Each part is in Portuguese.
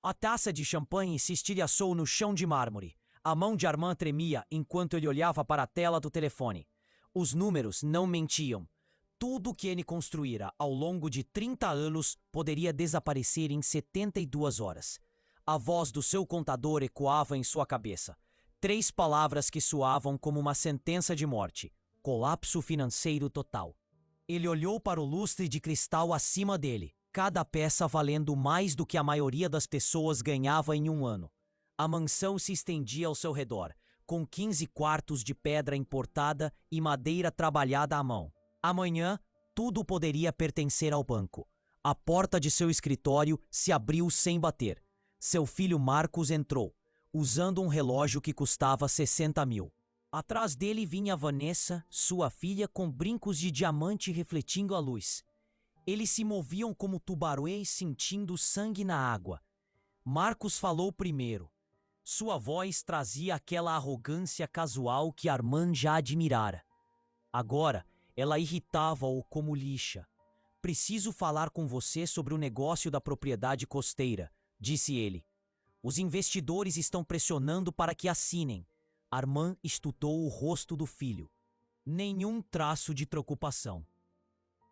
A taça de champanhe se estilhaçou no chão de mármore. A mão de Armand tremia enquanto ele olhava para a tela do telefone. Os números não mentiam. Tudo que ele construíra ao longo de 30 anos poderia desaparecer em 72 horas. A voz do seu contador ecoava em sua cabeça. 3 palavras que soavam como uma sentença de morte: colapso financeiro total. Ele olhou para o lustre de cristal acima dele, cada peça valendo mais do que a maioria das pessoas ganhava em um ano. A mansão se estendia ao seu redor, com 15 quartos de pedra importada e madeira trabalhada à mão. Amanhã, tudo poderia pertencer ao banco. A porta de seu escritório se abriu sem bater. Seu filho Marcos entrou, usando um relógio que custava 60 mil. Atrás dele vinha Vanessa, sua filha, com brincos de diamante refletindo a luz. Eles se moviam como tubarões sentindo sangue na água. Marcos falou primeiro. Sua voz trazia aquela arrogância casual que Armand já admirara. Agora, ela irritava-o como lixa. Preciso falar com você sobre o negócio da propriedade costeira, disse ele. Os investidores estão pressionando para que assinem. Armand estudou o rosto do filho. Nenhum traço de preocupação.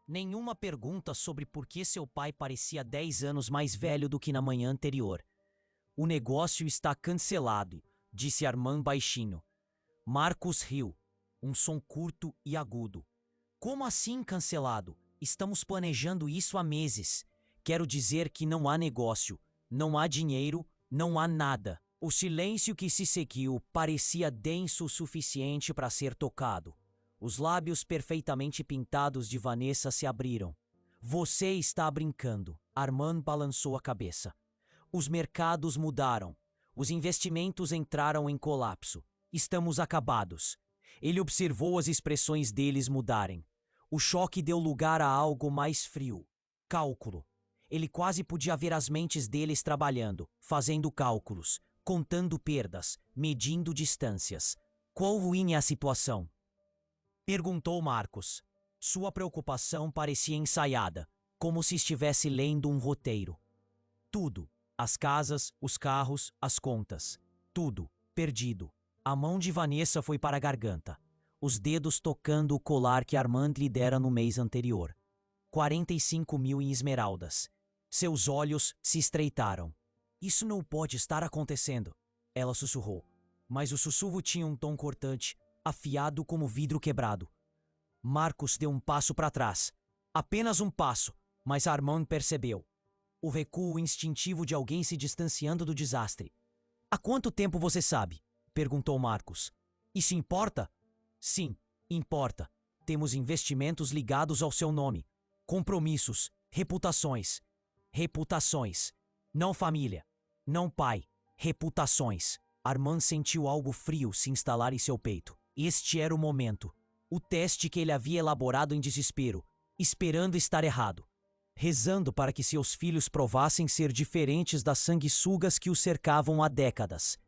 Nenhuma pergunta sobre por que seu pai parecia 10 anos mais velho do que na manhã anterior. O negócio está cancelado, disse Armand baixinho. Marcos riu, um som curto e agudo. Como assim cancelado? Estamos planejando isso há meses. Quero dizer que não há negócio, não há dinheiro, não há nada. O silêncio que se seguiu parecia denso o suficiente para ser tocado. Os lábios perfeitamente pintados de Vanessa se abriram. Você está brincando. Armand balançou a cabeça. Os mercados mudaram. Os investimentos entraram em colapso. Estamos acabados. Ele observou as expressões deles mudarem. O choque deu lugar a algo mais frio. Cálculo. Ele quase podia ver as mentes deles trabalhando, fazendo cálculos, contando perdas, medindo distâncias. Quão ruim é a situação? Perguntou Marcos. Sua preocupação parecia ensaiada, como se estivesse lendo um roteiro. Tudo. As casas, os carros, as contas. Tudo. Perdido. A mão de Vanessa foi para a garganta, os dedos tocando o colar que Armand lhe dera no mês anterior. 45 mil em esmeraldas. Seus olhos se estreitaram. Isso não pode estar acontecendo, ela sussurrou. Mas o sussurro tinha um tom cortante, afiado como vidro quebrado. Marcos deu um passo para trás. Apenas um passo, mas Armand percebeu. O recuo instintivo de alguém se distanciando do desastre. Há quanto tempo você sabe? Perguntou Marcos. Isso importa? Sim, importa. Temos investimentos ligados ao seu nome. Compromissos, reputações. Reputações. Não família. Não pai. Reputações. Armand sentiu algo frio se instalar em seu peito. Este era o momento. O teste que ele havia elaborado em desespero, esperando estar errado. Rezando para que seus filhos provassem ser diferentes das sanguessugas que o cercavam há décadas.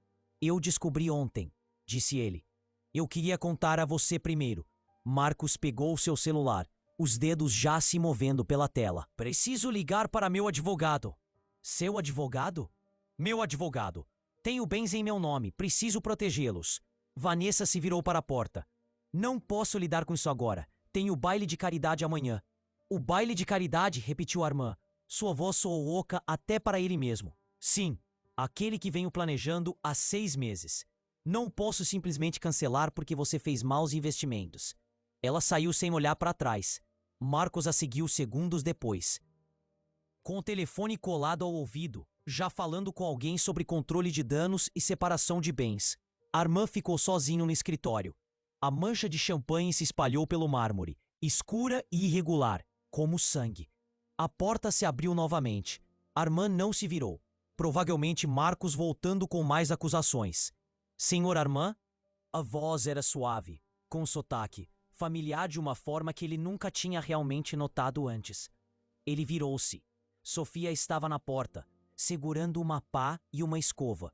Eu descobri ontem, disse ele. Eu queria contar a você primeiro. Marcos pegou seu celular, os dedos já se movendo pela tela. Preciso ligar para meu advogado. Seu advogado? Meu advogado. Tenho bens em meu nome, preciso protegê-los. Vanessa se virou para a porta. Não posso lidar com isso agora. Tenho baile de caridade amanhã. O baile de caridade, repetiu Armand. Sua voz soou oca até para ele mesmo. Sim, aquele que venho planejando há 6 meses. Não posso simplesmente cancelar porque você fez maus investimentos. Ela saiu sem olhar para trás. Marcos a seguiu segundos depois. Com o telefone colado ao ouvido, já falando com alguém sobre controle de danos e separação de bens. Armand ficou sozinho no escritório. A mancha de champanhe se espalhou pelo mármore, escura e irregular, como sangue. A porta se abriu novamente. Armand não se virou. Provavelmente Marcos voltando com mais acusações. Senhor Armand? A voz era suave, com sotaque, familiar de uma forma que ele nunca tinha realmente notado antes. Ele virou-se. Sofia estava na porta, segurando uma pá e uma escova.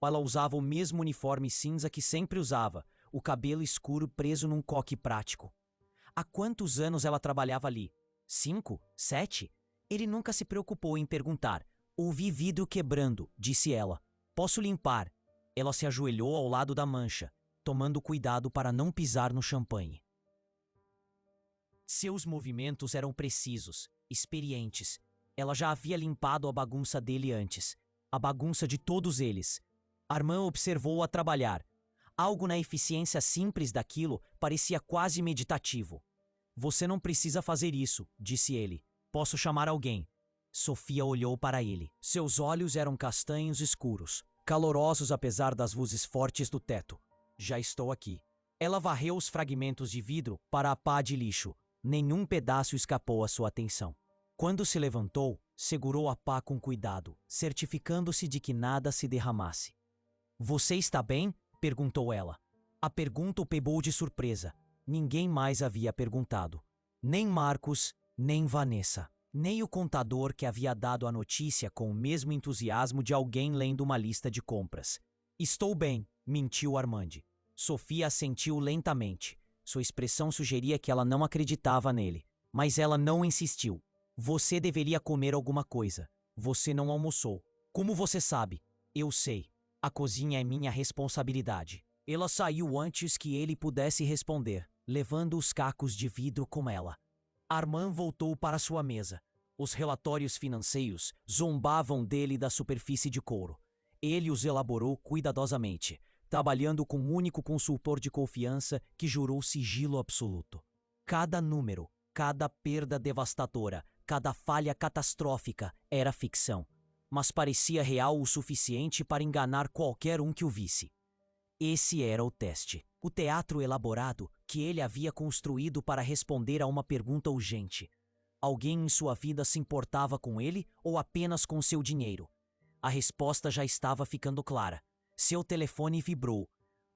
Ela usava o mesmo uniforme cinza que sempre usava, o cabelo escuro preso num coque prático. Há quantos anos ela trabalhava ali? 5? 7? Ele nunca se preocupou em perguntar. Ouvi vidro quebrando, disse ela. Posso limpar. Ela se ajoelhou ao lado da mancha, tomando cuidado para não pisar no champanhe. Seus movimentos eram precisos, experientes. Ela já havia limpado a bagunça dele antes. A bagunça de todos eles. Armand observou-a trabalhar. Algo na eficiência simples daquilo parecia quase meditativo. Você não precisa fazer isso, disse ele. Posso chamar alguém. Sofia olhou para ele. Seus olhos eram castanhos escuros, calorosos apesar das luzes fortes do teto. Já estou aqui. Ela varreu os fragmentos de vidro para a pá de lixo. Nenhum pedaço escapou à sua atenção. Quando se levantou, segurou a pá com cuidado, certificando-se de que nada se derramasse. Você está bem? Perguntou ela. A pergunta o pegou de surpresa. Ninguém mais havia perguntado. Nem Marcos, nem Vanessa. Nem o contador que havia dado a notícia com o mesmo entusiasmo de alguém lendo uma lista de compras. Estou bem, mentiu Armand. Sofia assentiu lentamente. Sua expressão sugeria que ela não acreditava nele. Mas ela não insistiu. Você deveria comer alguma coisa. Você não almoçou. Como você sabe? Eu sei. A cozinha é minha responsabilidade. Ela saiu antes que ele pudesse responder, levando os cacos de vidro com ela. Armand voltou para sua mesa. Os relatórios financeiros zombavam dele da superfície de couro. Ele os elaborou cuidadosamente, trabalhando com um único consultor de confiança que jurou sigilo absoluto. Cada número, cada perda devastadora, cada falha catastrófica era ficção, mas parecia real o suficiente para enganar qualquer um que o visse. Esse era o teste, o teatro elaborado que ele havia construído para responder a uma pergunta urgente. Alguém em sua vida se importava com ele ou apenas com seu dinheiro? A resposta já estava ficando clara. Seu telefone vibrou.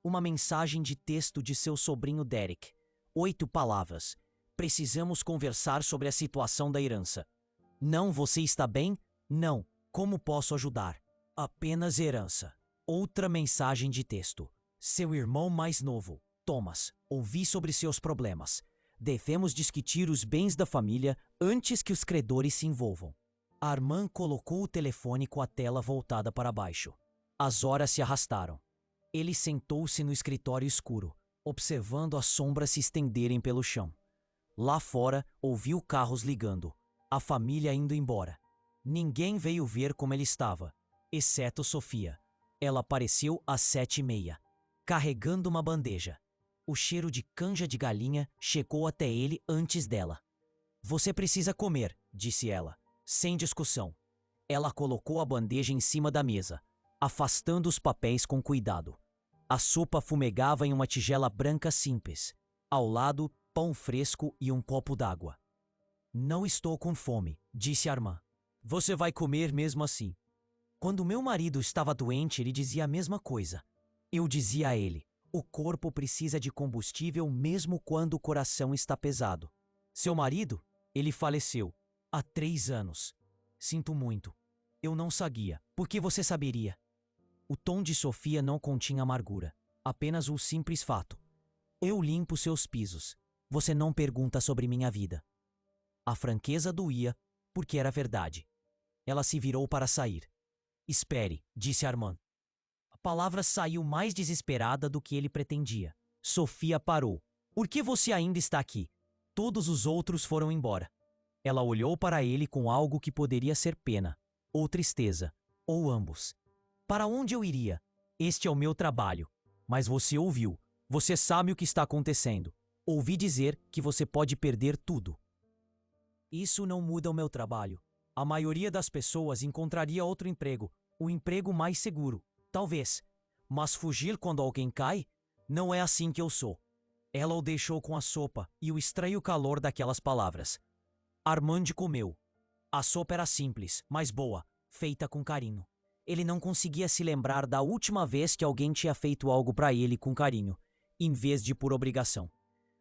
Uma mensagem de texto de seu sobrinho Derek. 8 palavras. Precisamos conversar sobre a situação da herança. Não, você está bem? Não. Como posso ajudar? Apenas herança. Outra mensagem de texto. Seu irmão mais novo, Thomas, ouvi sobre seus problemas. Devemos discutir os bens da família antes que os credores se envolvam. Armand colocou o telefone com a tela voltada para baixo. As horas se arrastaram. Ele sentou-se no escritório escuro, observando as sombras se estenderem pelo chão. Lá fora, ouviu carros ligando, a família indo embora. Ninguém veio ver como ele estava, exceto Sofia. Ela apareceu às 7h30, carregando uma bandeja. O cheiro de canja de galinha chegou até ele antes dela. Você precisa comer, disse ela, sem discussão. Ela colocou a bandeja em cima da mesa, afastando os papéis com cuidado. A sopa fumegava em uma tigela branca simples. Ao lado, pão fresco e um copo d'água. Não estou com fome, disse Armand. Você vai comer mesmo assim. Quando meu marido estava doente, ele dizia a mesma coisa. Eu dizia a ele, o corpo precisa de combustível mesmo quando o coração está pesado. Seu marido? Ele faleceu. Há 3 anos. Sinto muito. Eu não sabia. Por que você saberia? O tom de Sofia não continha amargura. Apenas um simples fato. Eu limpo seus pisos. Você não pergunta sobre minha vida. A franqueza doía, porque era verdade. Ela se virou para sair. Espere, disse Armand. A palavra saiu mais desesperada do que ele pretendia. Sofia parou. Por que você ainda está aqui? Todos os outros foram embora. Ela olhou para ele com algo que poderia ser pena, ou tristeza, ou ambos. Para onde eu iria? Este é o meu trabalho. Mas você ouviu. Você sabe o que está acontecendo. Ouvi dizer que você pode perder tudo. Isso não muda o meu trabalho. A maioria das pessoas encontraria outro emprego, um emprego mais seguro, talvez. Mas fugir quando alguém cai? Não é assim que eu sou. Ela o deixou com a sopa e o estranho calor daquelas palavras. Armand comeu. A sopa era simples, mas boa, feita com carinho. Ele não conseguia se lembrar da última vez que alguém tinha feito algo para ele com carinho, em vez de por obrigação.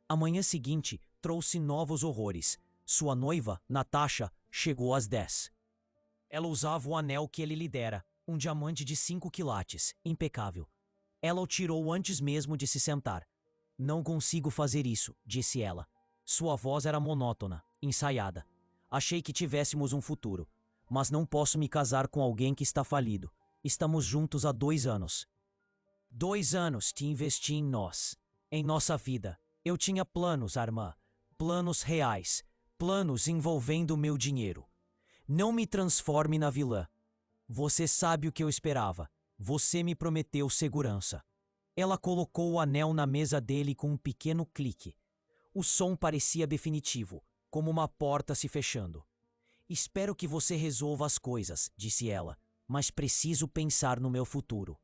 A manhã seguinte trouxe novos horrores. Sua noiva, Natasha, chegou às 10. Ela usava o anel que ele lhe dera, um diamante de 5 quilates, impecável. Ela o tirou antes mesmo de se sentar. Não consigo fazer isso, disse ela. Sua voz era monótona, ensaiada. Achei que tivéssemos um futuro. mas não posso me casar com alguém que está falido. Estamos juntos há 2 anos. 2 anos te investi em nós, em nossa vida. Eu tinha planos, Armand, planos reais, planos envolvendo meu dinheiro. Não me transforme na vilã. Você sabe o que eu esperava. Você me prometeu segurança. Ela colocou o anel na mesa dele com um pequeno clique. O som parecia definitivo, como uma porta se fechando. Espero que você resolva as coisas, disse ela, mas preciso pensar no meu futuro.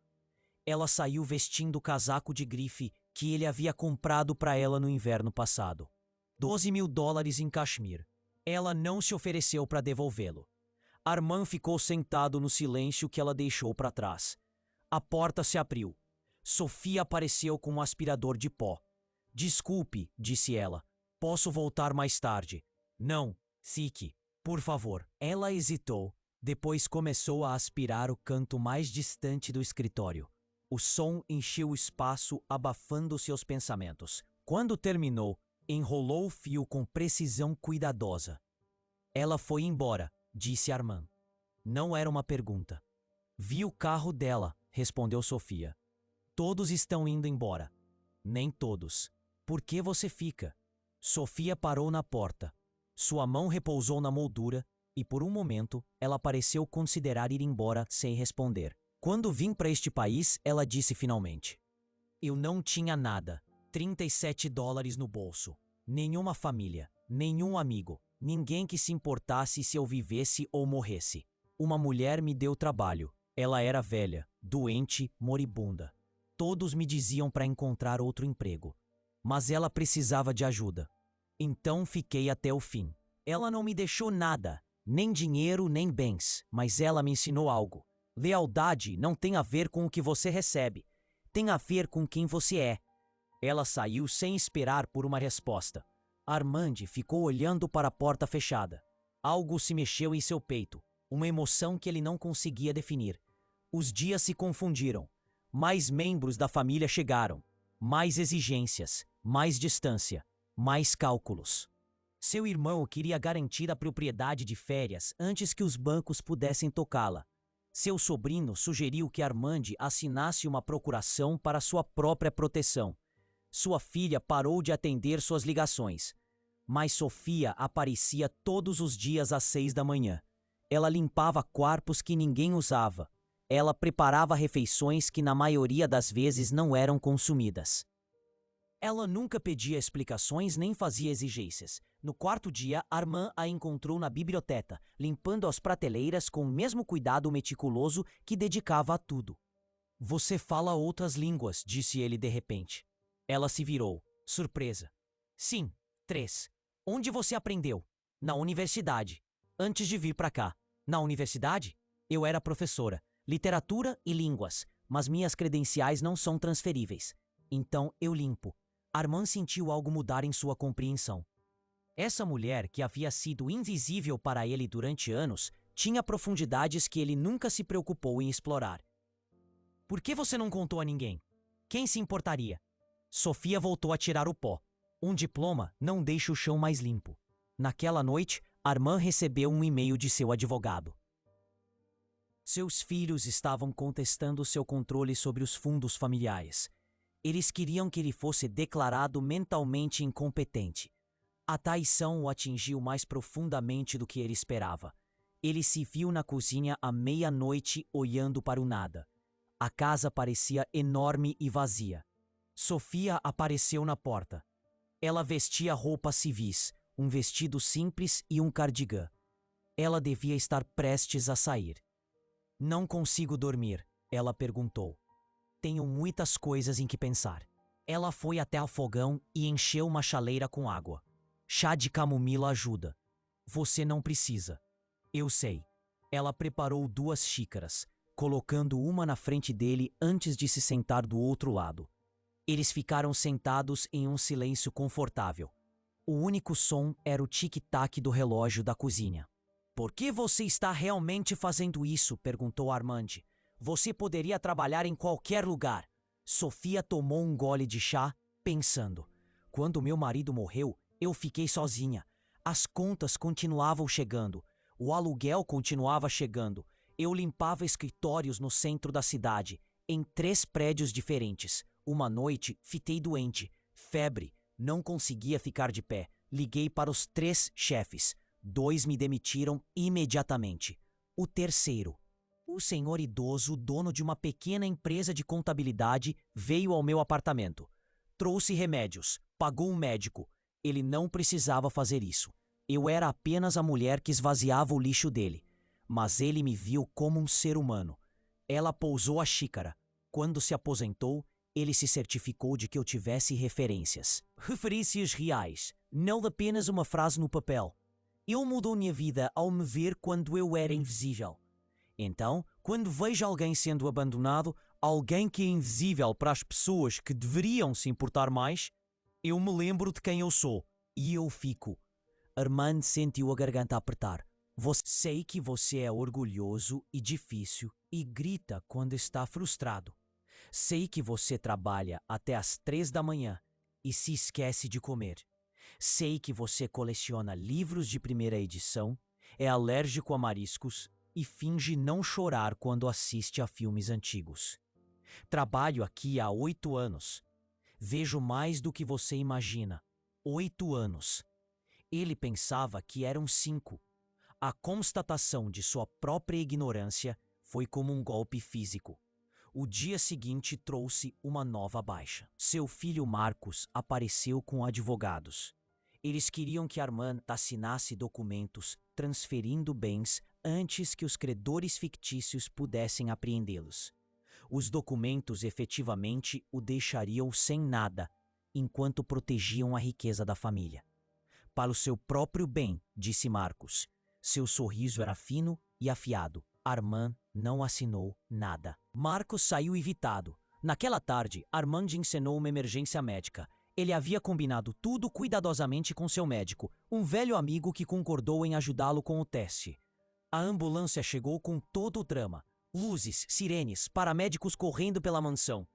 Ela saiu vestindo o casaco de grife que ele havia comprado para ela no inverno passado. $12.000 em Kashmir. Ela não se ofereceu para devolvê-lo. Armand ficou sentado no silêncio que ela deixou para trás. A porta se abriu. Sofia apareceu com um aspirador de pó. Desculpe, disse ela. Posso voltar mais tarde. Não, fique, por favor. Ela hesitou. Depois começou a aspirar o canto mais distante do escritório. O som encheu o espaço, abafando seus pensamentos. Quando terminou, enrolou o fio com precisão cuidadosa. Ela foi embora, disse Armand. Não era uma pergunta. Vi o carro dela, respondeu Sofia. Todos estão indo embora. Nem todos. Por que você fica? Sofia parou na porta. Sua mão repousou na moldura e, por um momento, ela pareceu considerar ir embora sem responder. Quando vim para este país, ela disse finalmente. Eu não tinha nada. $37 no bolso. Nenhuma família. Nenhum amigo. Ninguém que se importasse se eu vivesse ou morresse. Uma mulher me deu trabalho. Ela era velha, doente, moribunda. Todos me diziam para encontrar outro emprego. Mas ela precisava de ajuda. Então fiquei até o fim. Ela não me deixou nada, nem dinheiro, nem bens, mas ela me ensinou algo. Lealdade não tem a ver com o que você recebe, tem a ver com quem você é. Ela saiu sem esperar por uma resposta. Armand ficou olhando para a porta fechada. Algo se mexeu em seu peito, uma emoção que ele não conseguia definir. Os dias se confundiram. Mais membros da família chegaram. Mais exigências, mais distância, mais cálculos. Seu irmão queria garantir a propriedade de férias antes que os bancos pudessem tocá-la. Seu sobrinho sugeriu que Armand assinasse uma procuração para sua própria proteção. Sua filha parou de atender suas ligações. Mas Sofia aparecia todos os dias às 6 da manhã. Ela limpava quartos que ninguém usava. Ela preparava refeições que na maioria das vezes não eram consumidas. Ela nunca pedia explicações nem fazia exigências. No 4º dia, Armand a encontrou na biblioteca, limpando as prateleiras com o mesmo cuidado meticuloso que dedicava a tudo. Você fala outras línguas, disse ele de repente. Ela se virou, surpresa. Sim, 3. Onde você aprendeu? Na universidade. Antes de vir para cá. Na universidade? Eu era professora. Literatura e línguas, mas minhas credenciais não são transferíveis. Então eu limpo. Armand sentiu algo mudar em sua compreensão. Essa mulher, que havia sido invisível para ele durante anos, tinha profundidades que ele nunca se preocupou em explorar. Por que você não contou a ninguém? Quem se importaria? Sofia voltou a tirar o pó. Um diploma não deixa o chão mais limpo. Naquela noite, Armand recebeu um e-mail de seu advogado. Seus filhos estavam contestando seu controle sobre os fundos familiares. Eles queriam que ele fosse declarado mentalmente incompetente. A traição o atingiu mais profundamente do que ele esperava. Ele se viu na cozinha à meia-noite olhando para o nada. A casa parecia enorme e vazia. Sofia apareceu na porta. Ela vestia roupas civis, um vestido simples e um cardigã. Ela devia estar prestes a sair. Não consigo dormir, ela perguntou. Tenho muitas coisas em que pensar. Ela foi até o fogão e encheu uma chaleira com água. Chá de camomila ajuda. Você não precisa. Eu sei. Ela preparou 2 xícaras, colocando uma na frente dele antes de se sentar do outro lado. Eles ficaram sentados em um silêncio confortável. O único som era o tic-tac do relógio da cozinha. Por que você está realmente fazendo isso? Perguntou Armand. Você poderia trabalhar em qualquer lugar. Sofia tomou um gole de chá, pensando. Quando meu marido morreu, eu fiquei sozinha. As contas continuavam chegando. O aluguel continuava chegando. Eu limpava escritórios no centro da cidade, em 3 prédios diferentes. Uma noite, fiquei doente, febre, não conseguia ficar de pé. Liguei para os 3 chefes. 2 me demitiram imediatamente. O terceiro, o senhor idoso, dono de uma pequena empresa de contabilidade, veio ao meu apartamento. Trouxe remédios, pagou um médico. Ele não precisava fazer isso. Eu era apenas a mulher que esvaziava o lixo dele. Mas ele me viu como um ser humano. Ela pousou a xícara. Quando se aposentou, ele se certificou de que eu tivesse referências. Referências reais, não apenas uma frase no papel. Ele mudou minha vida ao me ver quando eu era invisível. Então, quando vejo alguém sendo abandonado, alguém que é invisível para as pessoas que deveriam se importar mais, eu me lembro de quem eu sou. E eu fico. Armand sentiu a garganta apertar. Sei que você é orgulhoso e difícil e grita quando está frustrado. Sei que você trabalha até às 3 da manhã e se esquece de comer. Sei que você coleciona livros de primeira edição, é alérgico a mariscos e finge não chorar quando assiste a filmes antigos. Trabalho aqui há 8 anos. Vejo mais do que você imagina. 8 anos. Ele pensava que eram 5. A constatação de sua própria ignorância foi como um golpe físico. O dia seguinte trouxe uma nova baixa. Seu filho Marcos apareceu com advogados. Eles queriam que Armand assinasse documentos transferindo bens antes que os credores fictícios pudessem apreendê-los. Os documentos efetivamente o deixariam sem nada, enquanto protegiam a riqueza da família. Para o seu próprio bem, disse Marcos. Seu sorriso era fino e afiado. Armand não assinou nada. Marcos saiu irritado. Naquela tarde, Armand encenou uma emergência médica. Ele havia combinado tudo cuidadosamente com seu médico, um velho amigo que concordou em ajudá-lo com o teste. A ambulância chegou com todo o drama. Luzes, sirenes, paramédicos correndo pela mansão.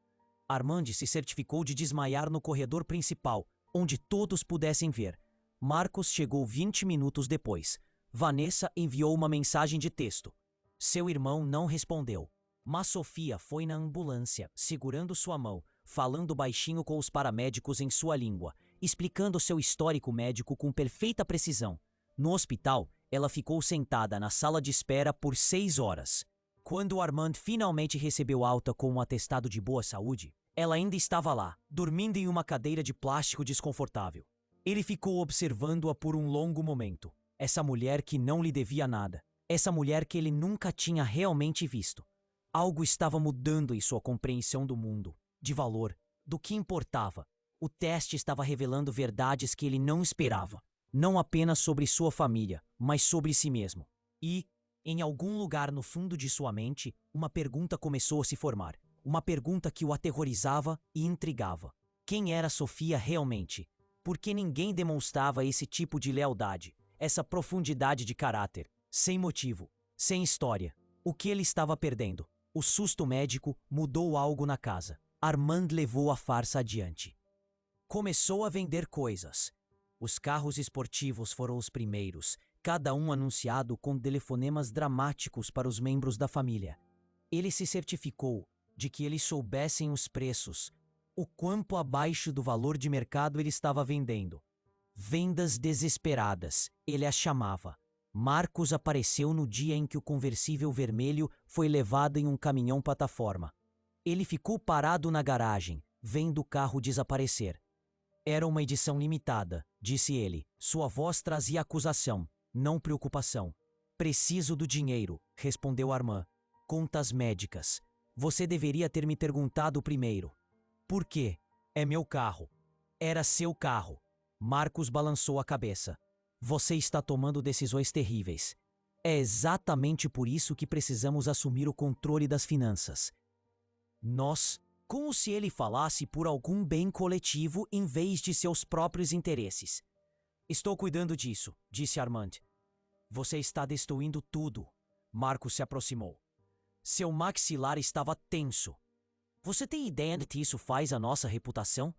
Armand se certificou de desmaiar no corredor principal, onde todos pudessem ver. Marcos chegou 20 minutos depois. Vanessa enviou uma mensagem de texto. Seu irmão não respondeu. Mas Sofia foi na ambulância, segurando sua mão, falando baixinho com os paramédicos em sua língua, explicando seu histórico médico com perfeita precisão. No hospital, ela ficou sentada na sala de espera por 6 horas. Quando Armand finalmente recebeu alta com um atestado de boa saúde, ela ainda estava lá, dormindo em uma cadeira de plástico desconfortável. Ele ficou observando-a por um longo momento. Essa mulher que não lhe devia nada. Essa mulher que ele nunca tinha realmente visto. Algo estava mudando em sua compreensão do mundo, de valor, do que importava. O teste estava revelando verdades que ele não esperava. Não apenas sobre sua família, mas sobre si mesmo. E, em algum lugar no fundo de sua mente, uma pergunta começou a se formar. Uma pergunta que o aterrorizava e intrigava. Quem era Sofia realmente? Por que ninguém demonstrava esse tipo de lealdade, essa profundidade de caráter, sem motivo, sem história? O que ele estava perdendo? O susto médico mudou algo na casa. Armand levou a farsa adiante. Começou a vender coisas. Os carros esportivos foram os primeiros, cada um anunciado com telefonemas dramáticos para os membros da família. Ele se certificou de que eles soubessem os preços, o quanto abaixo do valor de mercado ele estava vendendo. Vendas desesperadas, ele as chamava. Marcos apareceu no dia em que o conversível vermelho foi levado em um caminhão plataforma. Ele ficou parado na garagem, vendo o carro desaparecer. Era uma edição limitada, disse ele. Sua voz trazia acusação, não preocupação. Preciso do dinheiro, respondeu Armand. Contas médicas. Você deveria ter me perguntado primeiro. Por quê? É meu carro. Era seu carro. Marcos balançou a cabeça. Você está tomando decisões terríveis. É exatamente por isso que precisamos assumir o controle das finanças. Nós, como se ele falasse por algum bem coletivo em vez de seus próprios interesses. Estou cuidando disso, disse Armand. Você está destruindo tudo. Marcos se aproximou. Seu maxilar estava tenso. Você tem ideia de que isso faz a nossa reputação?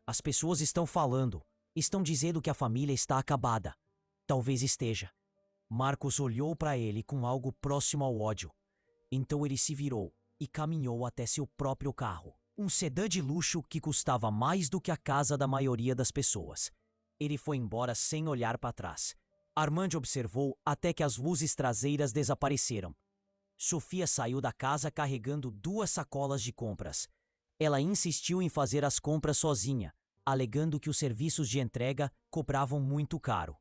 As pessoas estão falando. Estão dizendo que a família está acabada. Talvez esteja. Marcos olhou para ele com algo próximo ao ódio. Então ele se virou e caminhou até seu próprio carro. Um sedã de luxo que custava mais do que a casa da maioria das pessoas. Ele foi embora sem olhar para trás. Armand observou até que as luzes traseiras desapareceram. Sofia saiu da casa carregando 2 sacolas de compras. Ela insistiu em fazer as compras sozinha, alegando que os serviços de entrega cobravam muito caro.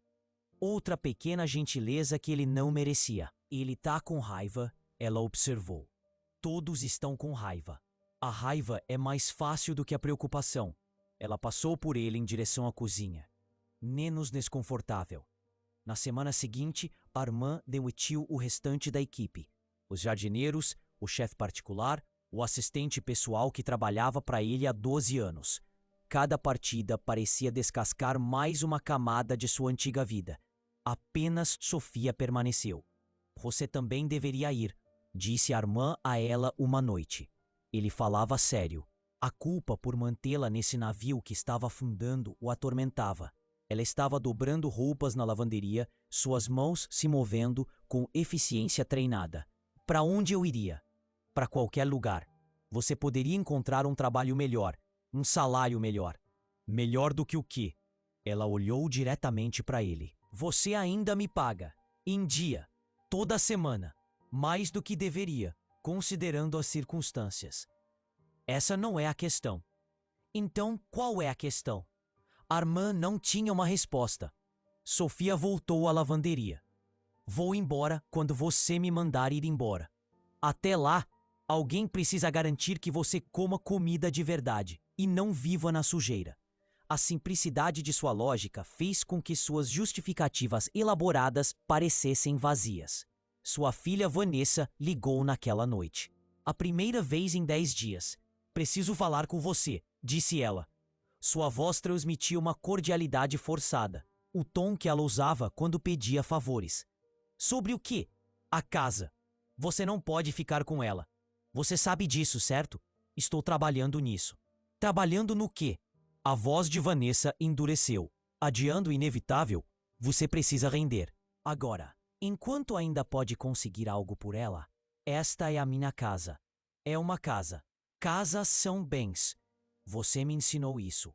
Outra pequena gentileza que ele não merecia. Ele tá com raiva, ela observou. Todos estão com raiva. A raiva é mais fácil do que a preocupação. Ela passou por ele em direção à cozinha. Menos desconfortável. Na semana seguinte, Armand demitiu o restante da equipe. Os jardineiros, o chefe particular, o assistente pessoal que trabalhava para ele há 12 anos. Cada partida parecia descascar mais uma camada de sua antiga vida. Apenas Sofia permaneceu. Você também deveria ir, disse Armand a ela uma noite. Ele falava sério. A culpa por mantê-la nesse navio que estava afundando o atormentava. Ela estava dobrando roupas na lavanderia, suas mãos se movendo com eficiência treinada. Para onde eu iria? Para qualquer lugar. Você poderia encontrar um trabalho melhor, um salário melhor. Melhor do que o quê? Ela olhou diretamente para ele. Você ainda me paga, em dia, toda semana, mais do que deveria, considerando as circunstâncias. Essa não é a questão. Então, qual é a questão? Armand não tinha uma resposta. Sofia voltou à lavanderia. Vou embora quando você me mandar ir embora. Até lá, alguém precisa garantir que você coma comida de verdade e não viva na sujeira. A simplicidade de sua lógica fez com que suas justificativas elaboradas parecessem vazias. Sua filha Vanessa ligou naquela noite. A primeira vez em 10 dias. Preciso falar com você, disse ela. Sua voz transmitia uma cordialidade forçada, o tom que ela usava quando pedia favores. Sobre o quê? A casa. Você não pode ficar com ela. Você sabe disso, certo? Estou trabalhando nisso. Trabalhando no quê? A voz de Vanessa endureceu. Adiando o inevitável, você precisa render. Agora, enquanto ainda pode conseguir algo por ela, esta é a minha casa. É uma casa. Casas são bens. Você me ensinou isso.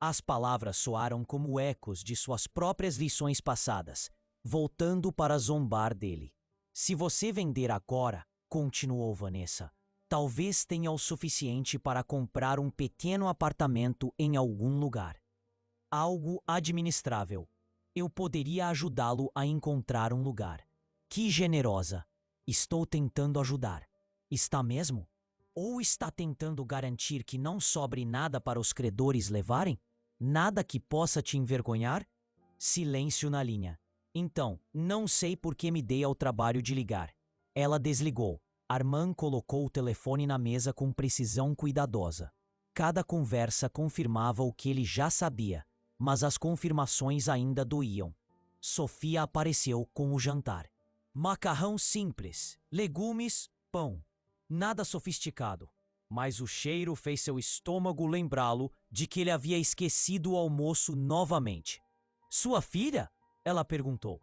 As palavras soaram como ecos de suas próprias lições passadas, voltando para zombar dele. Se você vender agora, continuou Vanessa, talvez tenha o suficiente para comprar um pequeno apartamento em algum lugar. Algo administrável. Eu poderia ajudá-lo a encontrar um lugar. Que generosa. Estou tentando ajudar. Está mesmo? Ou está tentando garantir que não sobre nada para os credores levarem? Nada que possa te envergonhar? Silêncio na linha. Então, não sei por que me dei ao trabalho de ligar. Ela desligou. Armand colocou o telefone na mesa com precisão cuidadosa. Cada conversa confirmava o que ele já sabia, mas as confirmações ainda doíam. Sofia apareceu com o jantar. Macarrão simples, legumes, pão. Nada sofisticado, mas o cheiro fez seu estômago lembrá-lo de que ele havia esquecido o almoço novamente. Sua filha? Ela perguntou.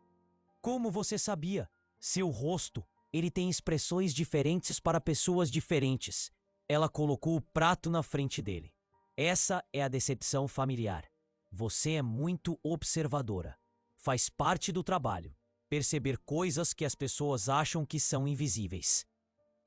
Como você sabia? Seu rosto, ele tem expressões diferentes para pessoas diferentes. Ela colocou o prato na frente dele. Essa é a decepção familiar. Você é muito observadora. Faz parte do trabalho. Perceber coisas que as pessoas acham que são invisíveis.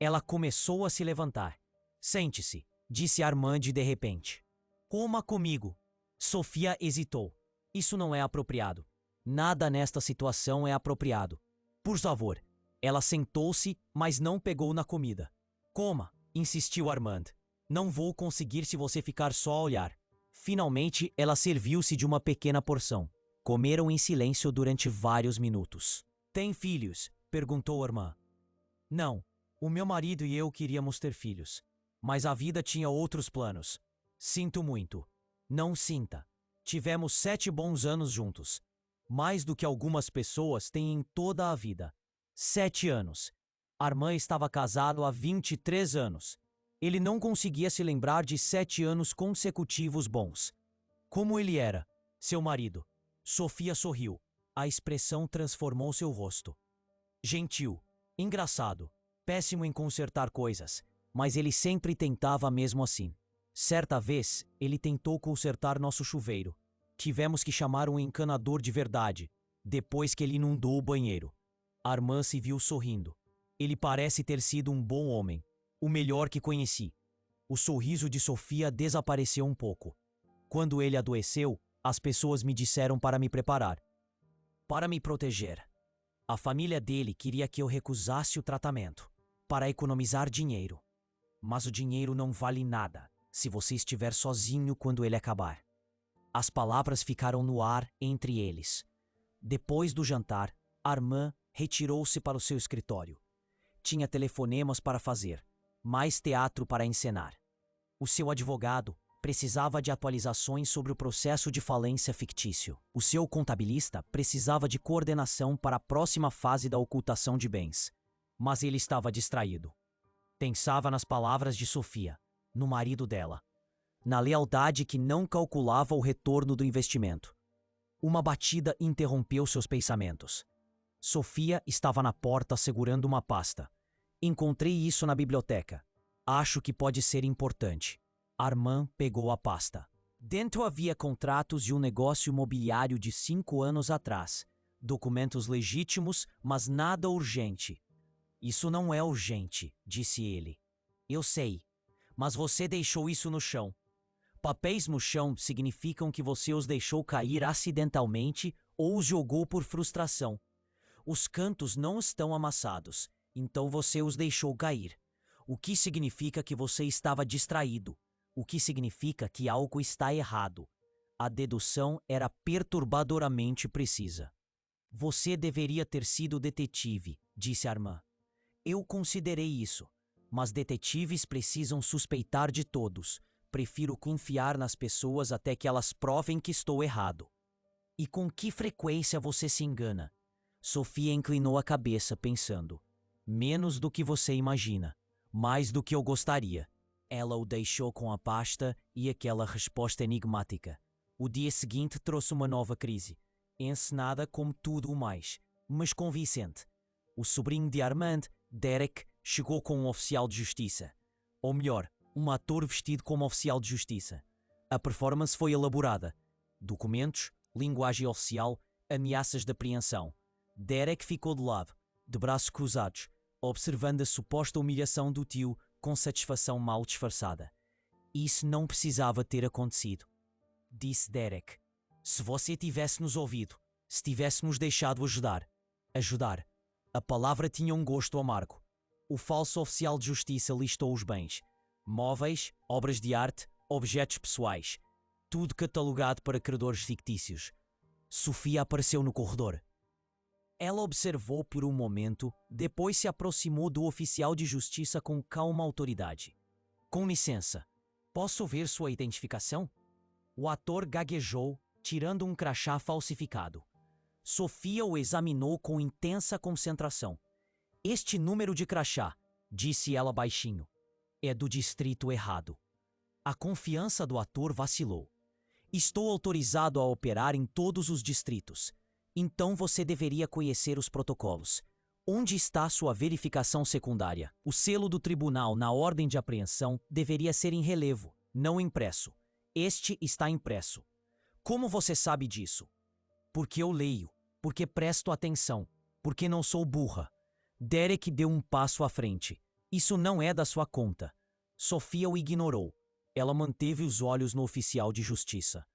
Ela começou a se levantar. Sente-se, disse Armand de repente. Coma comigo. Sofia hesitou. Isso não é apropriado. Nada nesta situação é apropriado. Por favor. Ela sentou-se, mas não pegou na comida. Coma, insistiu Armand. Não vou conseguir se você ficar só a olhar. Finalmente, ela serviu-se de uma pequena porção. Comeram em silêncio durante vários minutos. Tem filhos? Perguntou Armand. Não. O meu marido e eu queríamos ter filhos, mas a vida tinha outros planos. Sinto muito. Não sinta. Tivemos 7 bons anos juntos. Mais do que algumas pessoas têm em toda a vida. 7 anos. Armand estava casado há 23 anos. Ele não conseguia se lembrar de 7 anos consecutivos bons. Como ele era, seu marido? Sofia sorriu. A expressão transformou seu rosto. Gentil, engraçado, péssimo em consertar coisas, mas ele sempre tentava mesmo assim. Certa vez, ele tentou consertar nosso chuveiro. Tivemos que chamar um encanador de verdade, depois que ele inundou o banheiro. Armand se viu sorrindo. Ele parece ter sido um bom homem, o melhor que conheci. O sorriso de Sofia desapareceu um pouco. Quando ele adoeceu, as pessoas me disseram para me preparar. Para me proteger. A família dele queria que eu recusasse o tratamento, para economizar dinheiro. Mas o dinheiro não vale nada se você estiver sozinho quando ele acabar. As palavras ficaram no ar entre eles. Depois do jantar, Armand retirou-se para o seu escritório. Tinha telefonemas para fazer, mais teatro para encenar. O seu advogado precisava de atualizações sobre o processo de falência fictício. O seu contabilista precisava de coordenação para a próxima fase da ocultação de bens. Mas ele estava distraído. Pensava nas palavras de Sofia, no marido dela, na lealdade que não calculava o retorno do investimento. Uma batida interrompeu seus pensamentos. Sofia estava na porta segurando uma pasta. Encontrei isso na biblioteca. Acho que pode ser importante. Armand pegou a pasta. Dentro havia contratos de um negócio imobiliário de 5 anos atrás. Documentos legítimos, mas nada urgente. Isso não é urgente, disse ele. Eu sei, mas você deixou isso no chão. Papéis no chão significam que você os deixou cair acidentalmente ou os jogou por frustração. Os cantos não estão amassados, então você os deixou cair. O que significa que você estava distraído. O que significa que algo está errado. A dedução era perturbadoramente precisa. Você deveria ter sido detetive, disse Armand. Eu considerei isso, mas detetives precisam suspeitar de todos. Prefiro confiar nas pessoas até que elas provem que estou errado. E com que frequência você se engana? Sofia inclinou a cabeça, pensando. Menos do que você imagina. Mais do que eu gostaria. Ela o deixou com a pasta e aquela resposta enigmática. O dia seguinte trouxe uma nova crise. Encenada como tudo o mais, mas convincente. O sobrinho de Armand, Derek, chegou com um oficial de justiça. Ou melhor, um ator vestido como oficial de justiça. A performance foi elaborada. Documentos, linguagem oficial, ameaças de apreensão. Derek ficou de lado, de braços cruzados, observando a suposta humilhação do tio com satisfação mal disfarçada. Isso não precisava ter acontecido, disse Derek. Se você tivesse nos ouvido, se tivéssemos deixado ajudar. Ajudar. A palavra tinha um gosto amargo. O falso oficial de justiça listou os bens. Móveis, obras de arte, objetos pessoais. Tudo catalogado para credores fictícios. Sofia apareceu no corredor. Ela observou por um momento, depois se aproximou do oficial de justiça com calma autoridade. Com licença, posso ver sua identificação? O ator gaguejou, tirando um crachá falsificado. Sofia o examinou com intensa concentração. Este número de crachá, disse ela baixinho, é do distrito errado. A confiança do ator vacilou. Estou autorizado a operar em todos os distritos. Então você deveria conhecer os protocolos. Onde está sua verificação secundária? O selo do tribunal na ordem de apreensão deveria ser em relevo, não impresso. Este está impresso. Como você sabe disso? Porque eu leio, porque presto atenção, porque não sou burra. Derek deu um passo à frente. Isso não é da sua conta. Sofia o ignorou. Ela manteve os olhos no oficial de justiça.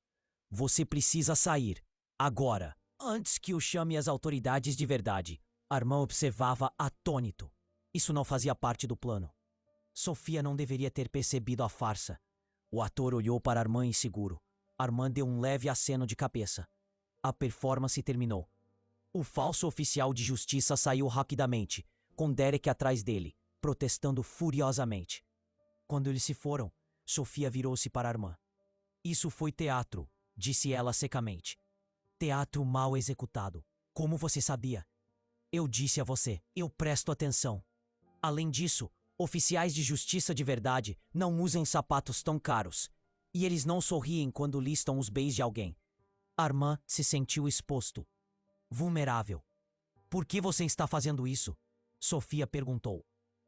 Você precisa sair. Agora. Antes que o chame as autoridades de verdade. Armand observava atônito. Isso não fazia parte do plano. Sofia não deveria ter percebido a farsa. O ator olhou para Armand inseguro. Armand deu um leve aceno de cabeça. A performance terminou. O falso oficial de justiça saiu rapidamente, com Derek atrás dele, protestando furiosamente. Quando eles se foram, Sofia virou-se para Armand. Isso foi teatro, disse ela secamente. Teatro mal executado. Como você sabia? Eu disse a você, eu presto atenção. Além disso, oficiais de justiça de verdade não usam sapatos tão caros. E eles não sorriem quando listam os bens de alguém. Armand se sentiu exposto. vulnerável. Por que você está fazendo isso? Sofia perguntou.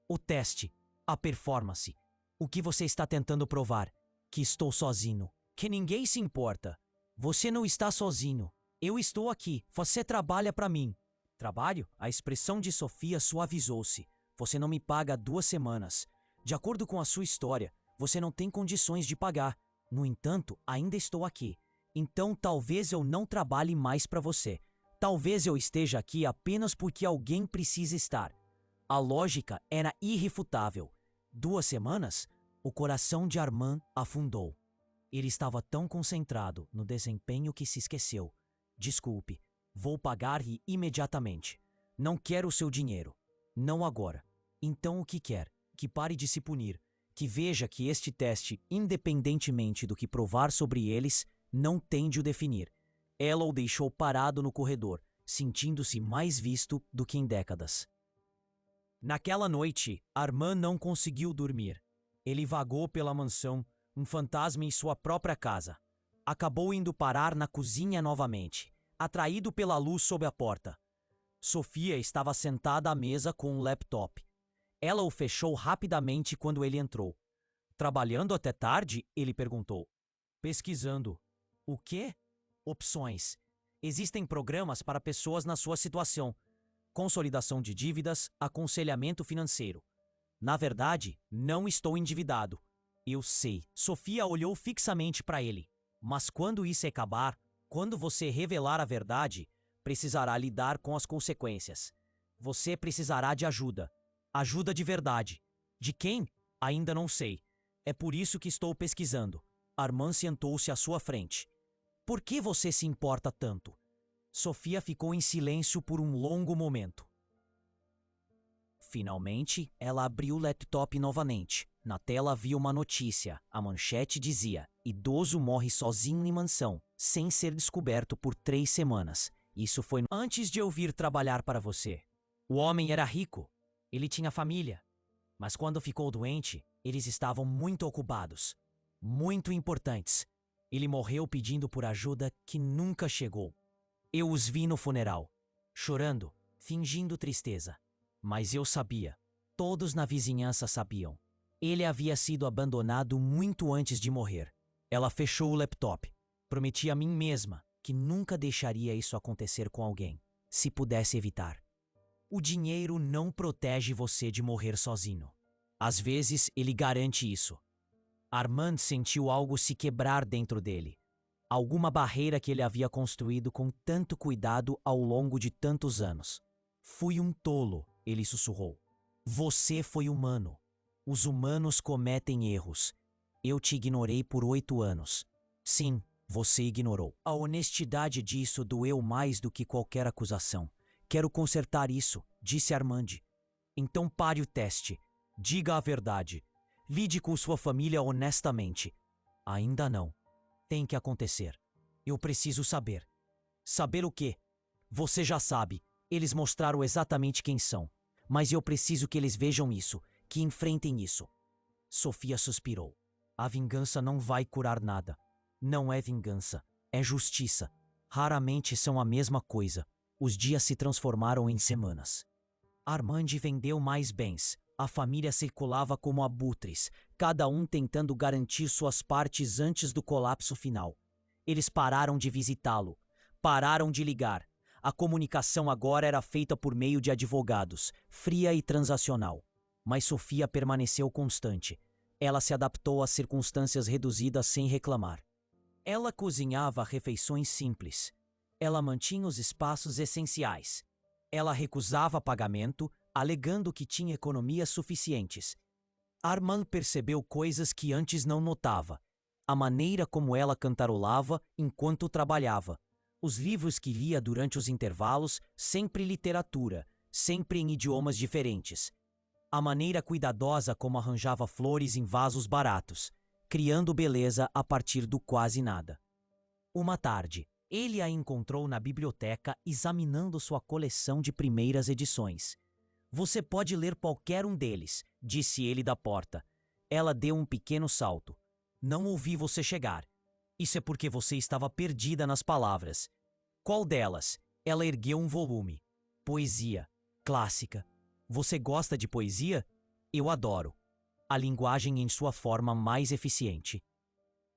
O teste, a performance. O que você está tentando provar? Que estou sozinho. Que ninguém se importa. Você não está sozinho. Eu estou aqui. Você trabalha para mim. Trabalho? A expressão de Sofia suavizou-se. Você não me paga há 2 semanas. De acordo com a sua história, você não tem condições de pagar. No entanto, ainda estou aqui. Então talvez eu não trabalhe mais para você. Talvez eu esteja aqui apenas porque alguém precisa estar. A lógica era irrefutável. 2 semanas? O coração de Armand afundou. Ele estava tão concentrado no desempenho que se esqueceu. Desculpe, vou pagar-lhe imediatamente. Não quero o seu dinheiro. Não agora. Então o que quer? Que pare de se punir. Que veja que este teste, independentemente do que provar sobre eles, não tem de o definir. Ela o deixou parado no corredor, sentindo-se mais visto do que em décadas. Naquela noite, Armand não conseguiu dormir. Ele vagou pela mansão, um fantasma em sua própria casa. Acabou indo parar na cozinha novamente, atraído pela luz sob a porta. Sofia estava sentada à mesa com um laptop. Ela o fechou rapidamente quando ele entrou. Trabalhando até tarde? Ele perguntou. Pesquisando. O quê? Opções. Existem programas para pessoas na sua situação. Consolidação de dívidas, aconselhamento financeiro. Na verdade, não estou endividado. Eu sei. Sofia olhou fixamente para ele. Mas quando isso acabar, quando você revelar a verdade, precisará lidar com as consequências. Você precisará de ajuda. Ajuda de verdade. De quem? Ainda não sei. É por isso que estou pesquisando. Armand sentou-se à sua frente. Por que você se importa tanto? Sofia ficou em silêncio por um longo momento. Finalmente, ela abriu o laptop novamente. Na tela havia uma notícia. A manchete dizia: idoso morre sozinho em mansão, sem ser descoberto por 3 semanas. Isso foi antes de eu vir trabalhar para você. O homem era rico. Ele tinha família. Mas quando ficou doente, eles estavam muito ocupados. Muito importantes. Ele morreu pedindo por ajuda que nunca chegou. Eu os vi no funeral, chorando, fingindo tristeza. Mas eu sabia. Todos na vizinhança sabiam. Ele havia sido abandonado muito antes de morrer. Ela fechou o laptop. Prometi a mim mesma que nunca deixaria isso acontecer com alguém, se pudesse evitar. O dinheiro não protege você de morrer sozinho. Às vezes, ele garante isso. Armand sentiu algo se quebrar dentro dele. Alguma barreira que ele havia construído com tanto cuidado ao longo de tantos anos. Fui um tolo, ele sussurrou. Você foi humano. Os humanos cometem erros. Eu te ignorei por 8 anos. Sim, você ignorou. A honestidade disso doeu mais do que qualquer acusação. Quero consertar isso, disse Armand. Então pare o teste. Diga a verdade. Lide com sua família honestamente. Ainda não. Tem que acontecer. Eu preciso saber. Saber o quê? Você já sabe. Eles mostraram exatamente quem são. Mas eu preciso que eles vejam isso, que enfrentem isso. Sofia suspirou. A vingança não vai curar nada. Não é vingança, é justiça. Raramente são a mesma coisa. Os dias se transformaram em semanas. Armand vendeu mais bens. A família circulava como abutres, cada um tentando garantir suas partes antes do colapso final. Eles pararam de visitá-lo, pararam de ligar. A comunicação agora era feita por meio de advogados, fria e transacional. Mas Sofia permaneceu constante. Ela se adaptou às circunstâncias reduzidas sem reclamar. Ela cozinhava refeições simples. Ela mantinha os espaços essenciais. Ela recusava pagamento, alegando que tinha economias suficientes. Armand percebeu coisas que antes não notava. A maneira como ela cantarolava enquanto trabalhava. Os livros que lia durante os intervalos, sempre literatura, sempre em idiomas diferentes. A maneira cuidadosa como arranjava flores em vasos baratos, criando beleza a partir do quase nada. Uma tarde, ele a encontrou na biblioteca examinando sua coleção de primeiras edições. Você pode ler qualquer um deles, disse ele da porta. Ela deu um pequeno salto. Não ouvi você chegar. Isso é porque você estava perdida nas palavras. Qual delas? Ela ergueu um volume. Poesia. Clássica. Você gosta de poesia? Eu adoro. A linguagem em sua forma mais eficiente.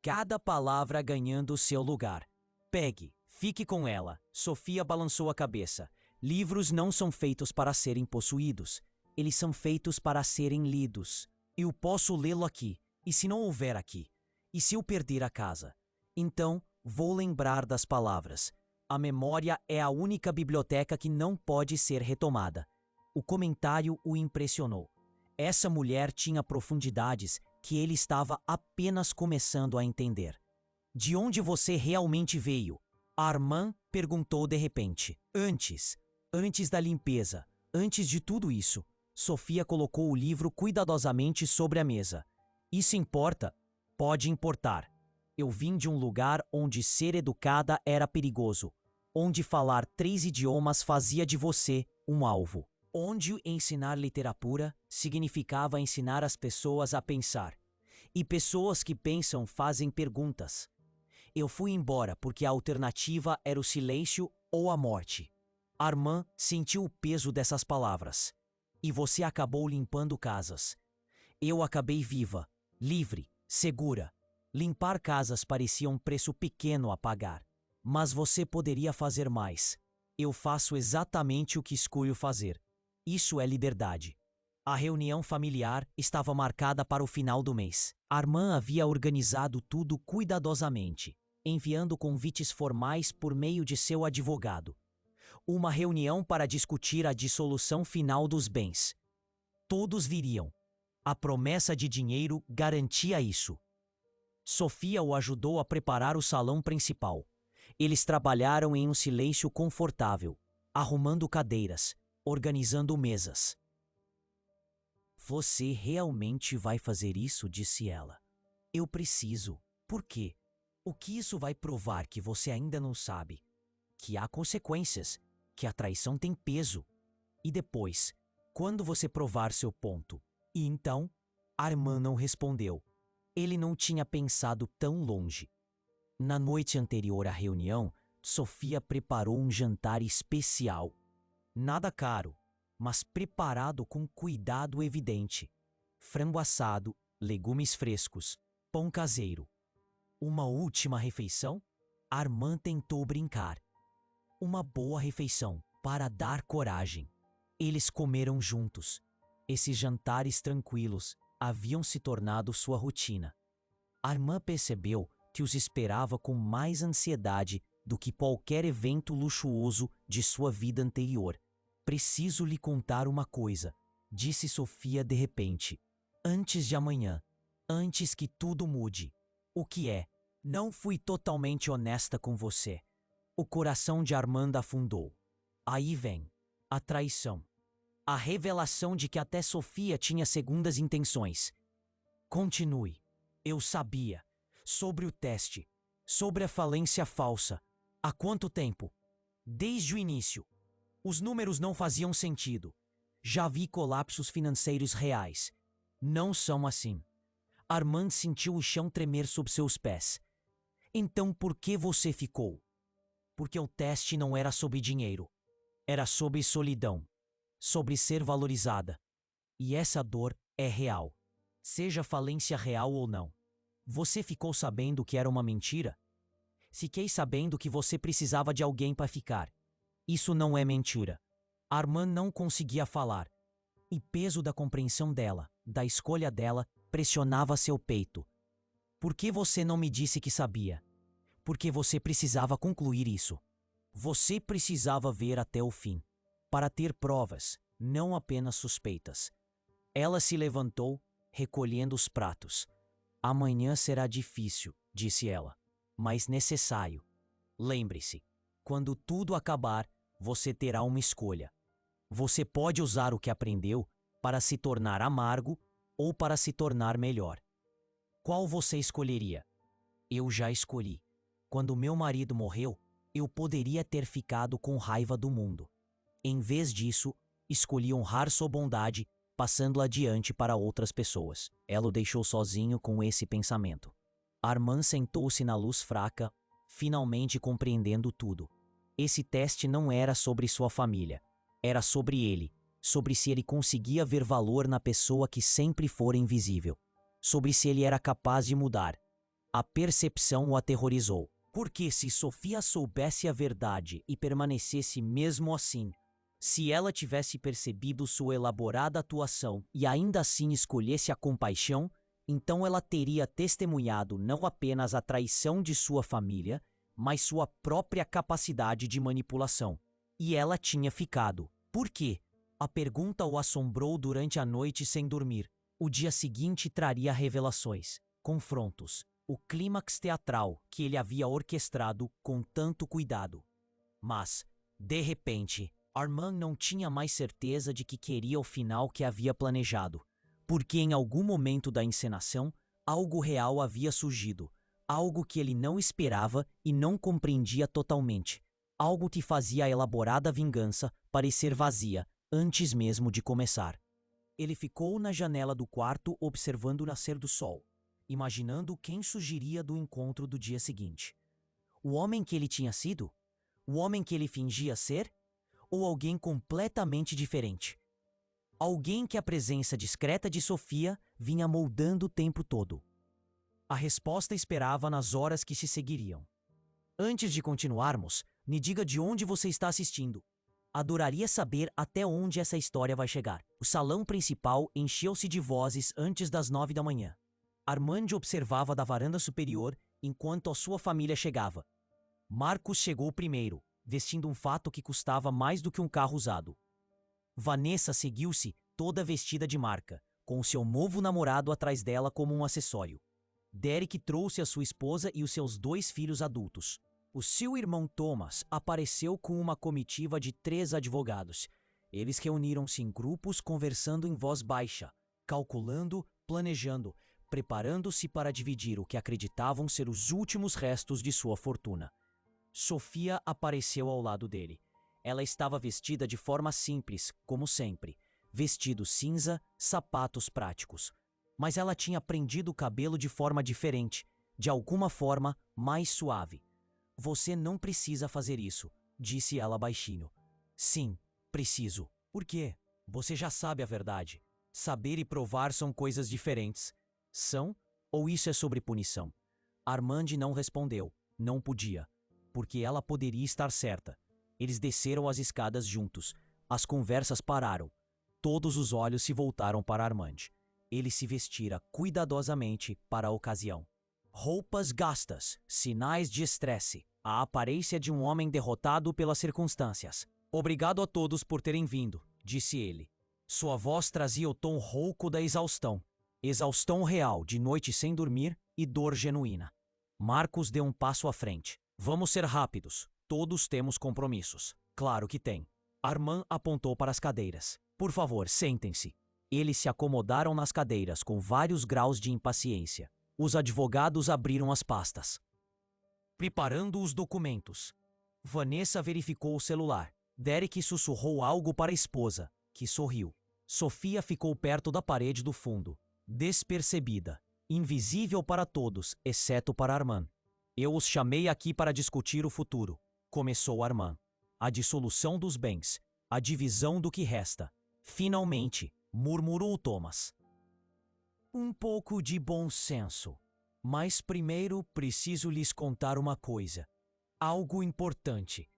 Cada palavra ganhando seu lugar. Pegue, fique com ela. Sofia balançou a cabeça. Livros não são feitos para serem possuídos. Eles são feitos para serem lidos. Eu posso lê-lo aqui. E se não houver aqui? E se eu perder a casa? Então, vou lembrar das palavras. A memória é a única biblioteca que não pode ser retomada. O comentário o impressionou. Essa mulher tinha profundidades que ele estava apenas começando a entender. De onde você realmente veio? Armand perguntou de repente. Antes da limpeza, antes de tudo isso. Sofia colocou o livro cuidadosamente sobre a mesa. Isso importa? Pode importar. Eu vim de um lugar onde ser educada era perigoso, onde falar 3 idiomas fazia de você um alvo, onde ensinar literatura significava ensinar as pessoas a pensar. E pessoas que pensam fazem perguntas. Eu fui embora porque a alternativa era o silêncio ou a morte. Armand sentiu o peso dessas palavras. E você acabou limpando casas. Eu acabei viva, livre, segura. Limpar casas parecia um preço pequeno a pagar. Mas você poderia fazer mais. Eu faço exatamente o que escolho fazer. Isso é liberdade. A reunião familiar estava marcada para o final do mês. Armand havia organizado tudo cuidadosamente, enviando convites formais por meio de seu advogado. Uma reunião para discutir a dissolução final dos bens. Todos viriam. A promessa de dinheiro garantia isso. Sofia o ajudou a preparar o salão principal. Eles trabalharam em um silêncio confortável, arrumando cadeiras, organizando mesas. Você realmente vai fazer isso? Disse ela. Eu preciso. Por quê? O que isso vai provar que você ainda não sabe? Que há consequências, que a traição tem peso. E depois, quando você provar seu ponto? E então? Armand não respondeu. Ele não tinha pensado tão longe. Na noite anterior à reunião, Sofia preparou um jantar especial. Nada caro, mas preparado com cuidado evidente. Frango assado, legumes frescos, pão caseiro. Uma última refeição? Armand tentou brincar. Uma boa refeição, para dar coragem. Eles comeram juntos. Esses jantares tranquilos haviam se tornado sua rotina. Armand percebeu que os esperava com mais ansiedade do que qualquer evento luxuoso de sua vida anterior. Preciso lhe contar uma coisa, disse Sofia de repente. Antes de amanhã, antes que tudo mude. O que é? Não fui totalmente honesta com você. O coração de Armand afundou. Aí vem a traição. A revelação de que até Sofia tinha segundas intenções. Continue. Eu sabia. Sobre o teste. Sobre a falência falsa. Há quanto tempo? Desde o início. Os números não faziam sentido. Já vi colapsos financeiros reais. Não são assim. Armand sentiu o chão tremer sob seus pés. Então por que você ficou? Porque o teste não era sobre dinheiro. Era sobre solidão. Sobre ser valorizada. E essa dor é real. Seja falência real ou não. Você ficou sabendo que era uma mentira? Fiquei sabendo que você precisava de alguém para ficar. Isso não é mentira. Armand não conseguia falar. E peso da compreensão dela, da escolha dela, pressionava seu peito. Por que você não me disse que sabia? Porque você precisava concluir isso. Você precisava ver até o fim. Para ter provas, não apenas suspeitas. Ela se levantou, recolhendo os pratos. Amanhã será difícil, disse ela, mas necessário. Lembre-se, quando tudo acabar, você terá uma escolha. Você pode usar o que aprendeu para se tornar amargo ou para se tornar melhor. Qual você escolheria? Eu já escolhi. Quando meu marido morreu, eu poderia ter ficado com raiva do mundo. Em vez disso, escolhi honrar sua bondade, passando-a adiante para outras pessoas. Ela o deixou sozinho com esse pensamento. Armand sentou-se na luz fraca, finalmente compreendendo tudo. Esse teste não era sobre sua família. Era sobre ele. Sobre se ele conseguia ver valor na pessoa que sempre fora invisível. Sobre se ele era capaz de mudar. A percepção o aterrorizou. Porque se Sofia soubesse a verdade e permanecesse mesmo assim, se ela tivesse percebido sua elaborada atuação e ainda assim escolhesse a compaixão, então ela teria testemunhado não apenas a traição de sua família, mas sua própria capacidade de manipulação. E ela tinha ficado. Por quê? A pergunta o assombrou durante a noite sem dormir. O dia seguinte traria revelações, confrontos, o clímax teatral que ele havia orquestrado com tanto cuidado. Mas, de repente, Armand não tinha mais certeza de que queria o final que havia planejado, porque em algum momento da encenação, algo real havia surgido, algo que ele não esperava e não compreendia totalmente, algo que fazia a elaborada vingança parecer vazia antes mesmo de começar. Ele ficou na janela do quarto observando o nascer do sol, imaginando quem surgiria do encontro do dia seguinte. O homem que ele tinha sido? O homem que ele fingia ser? Ou alguém completamente diferente? Alguém que a presença discreta de Sofia vinha moldando o tempo todo. A resposta esperava nas horas que se seguiriam. Antes de continuarmos, me diga de onde você está assistindo. Adoraria saber até onde essa história vai chegar. O salão principal encheu-se de vozes antes das 9 da manhã. Armand observava da varanda superior enquanto a sua família chegava. Marcos chegou primeiro, vestindo um fato que custava mais do que um carro usado. Vanessa seguiu-se, toda vestida de marca, com seu novo namorado atrás dela como um acessório. Derek trouxe a sua esposa e os seus 2 filhos adultos. O seu irmão Thomas apareceu com uma comitiva de 3 advogados. Eles reuniram-se em grupos conversando em voz baixa, calculando, planejando, preparando-se para dividir o que acreditavam ser os últimos restos de sua fortuna. Sofia apareceu ao lado dele. Ela estava vestida de forma simples, como sempre. Vestido cinza, sapatos práticos. Mas ela tinha prendido o cabelo de forma diferente, de alguma forma mais suave. Você não precisa fazer isso, disse ela baixinho. Sim, preciso. Por quê? Você já sabe a verdade. Saber e provar são coisas diferentes. São? Ou isso é sobre punição? Armand não respondeu. Não podia. Porque ela poderia estar certa. Eles desceram as escadas juntos. As conversas pararam. Todos os olhos se voltaram para Armand. Ele se vestira cuidadosamente para a ocasião. Roupas gastas, sinais de estresse, a aparência de um homem derrotado pelas circunstâncias. Obrigado a todos por terem vindo, disse ele. Sua voz trazia o tom rouco da exaustão. Exaustão real de noite sem dormir e dor genuína. Marcos deu um passo à frente. Vamos ser rápidos. Todos temos compromissos. Claro que tem. Armand apontou para as cadeiras. Por favor, sentem-se. Eles se acomodaram nas cadeiras com vários graus de impaciência. Os advogados abriram as pastas. Preparando os documentos. Vanessa verificou o celular. Derek sussurrou algo para a esposa, que sorriu. Sofia ficou perto da parede do fundo, despercebida, invisível para todos, exceto para Armand. Eu os chamei aqui para discutir o futuro, começou Armand. A dissolução dos bens, a divisão do que resta. Finalmente, murmurou Thomas. Um pouco de bom senso. Mas primeiro preciso lhes contar uma coisa. Algo importante.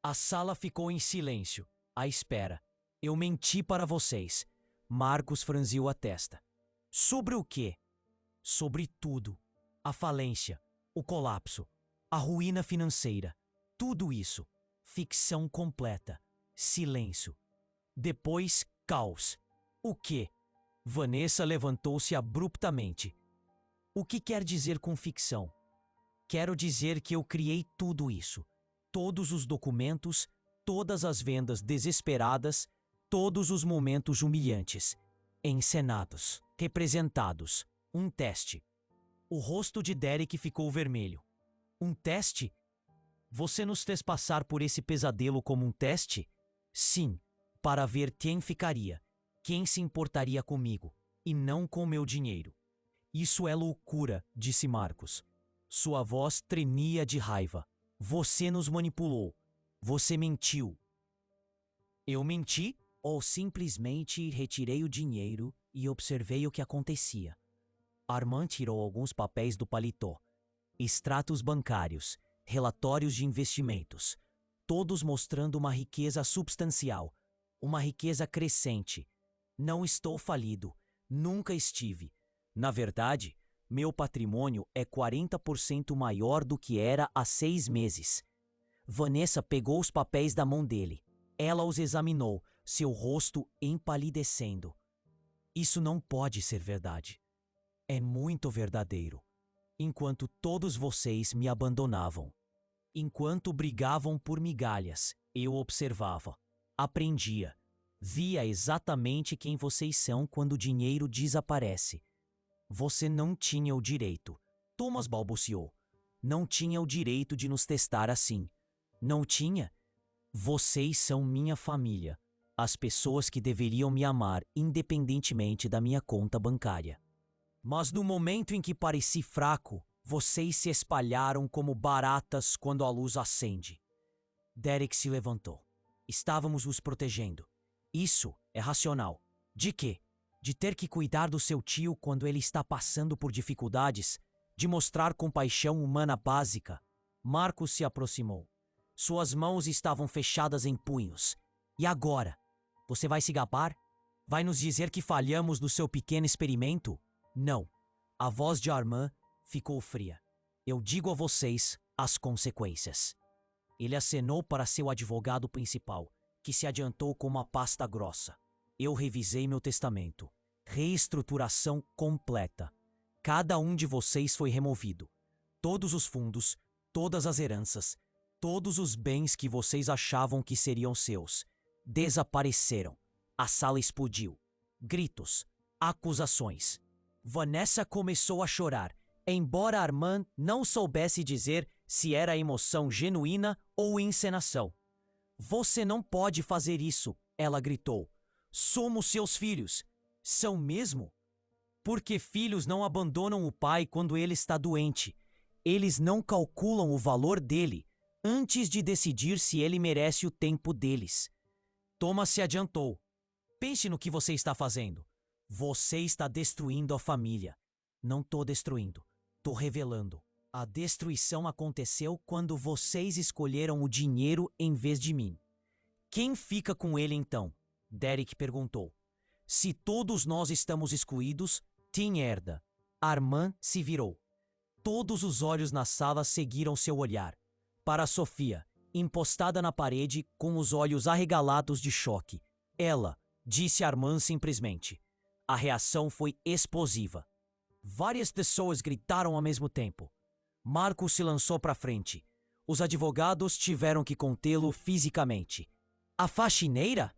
A sala ficou em silêncio, à espera. Eu menti para vocês. Marcos franziu a testa. Sobre o quê? Sobre tudo. A falência, o colapso, a ruína financeira. Tudo isso. Ficção completa. Silêncio. Depois, caos. O quê? Vanessa levantou-se abruptamente. O que quer dizer com ficção? Quero dizer que eu criei tudo isso. Todos os documentos, todas as vendas desesperadas, todos os momentos humilhantes. Encenados, representados. Um teste. O rosto de Derek ficou vermelho. Um teste? Você nos fez passar por esse pesadelo como um teste? Sim, para ver quem ficaria, quem se importaria comigo, e não com meu dinheiro. Isso é loucura, disse Marcos. Sua voz tremia de raiva. Você nos manipulou. Você mentiu. Eu menti ou simplesmente retirei o dinheiro e observei o que acontecia? Armand tirou alguns papéis do paletó. Extratos bancários, relatórios de investimentos, todos mostrando uma riqueza substancial, uma riqueza crescente. Não estou falido, nunca estive. Na verdade, meu patrimônio é 40% maior do que era há 6 meses. Vanessa pegou os papéis da mão dele. Ela os examinou, seu rosto empalidecendo. Isso não pode ser verdade. É muito verdadeiro. Enquanto todos vocês me abandonavam, enquanto brigavam por migalhas, eu observava, aprendia, via exatamente quem vocês são quando o dinheiro desaparece. Você não tinha o direito, Thomas balbuciou. Não tinha o direito de nos testar assim. Não tinha? Vocês são minha família, as pessoas que deveriam me amar independentemente da minha conta bancária. Mas no momento em que pareci fraco, vocês se espalharam como baratas quando a luz acende. Derek se levantou. Estávamos os protegendo. Isso é racional. De quê? De ter que cuidar do seu tio quando ele está passando por dificuldades? De mostrar compaixão humana básica? Marcos se aproximou. Suas mãos estavam fechadas em punhos. E agora? Você vai se gabar? Vai nos dizer que falhamos no seu pequeno experimento? Não. A voz de Armand ficou fria. Eu digo a vocês as consequências. Ele acenou para seu advogado principal, que se adiantou com uma pasta grossa. Eu revisei meu testamento. Reestruturação completa. Cada um de vocês foi removido. Todos os fundos, todas as heranças, todos os bens que vocês achavam que seriam seus, desapareceram. A sala explodiu. Gritos, acusações. Vanessa começou a chorar, embora Armand não soubesse dizer se era emoção genuína ou encenação. Você não pode fazer isso, ela gritou. Somos seus filhos. São mesmo? Porque filhos não abandonam o pai quando ele está doente. Eles não calculam o valor dele antes de decidir se ele merece o tempo deles. Thomas se adiantou. Pense no que você está fazendo. Você está destruindo a família. Não estou destruindo. Estou revelando. A destruição aconteceu quando vocês escolheram o dinheiro em vez de mim. Quem fica com ele então? Derek perguntou. Se todos nós estamos excluídos, Tim herda. Armand se virou. Todos os olhos na sala seguiram seu olhar. Para Sofia, impostada na parede, com os olhos arregalados de choque. Ela, disse Armand simplesmente. A reação foi explosiva. Várias pessoas gritaram ao mesmo tempo. Marcos se lançou para frente. Os advogados tiveram que contê-lo fisicamente. A faxineira?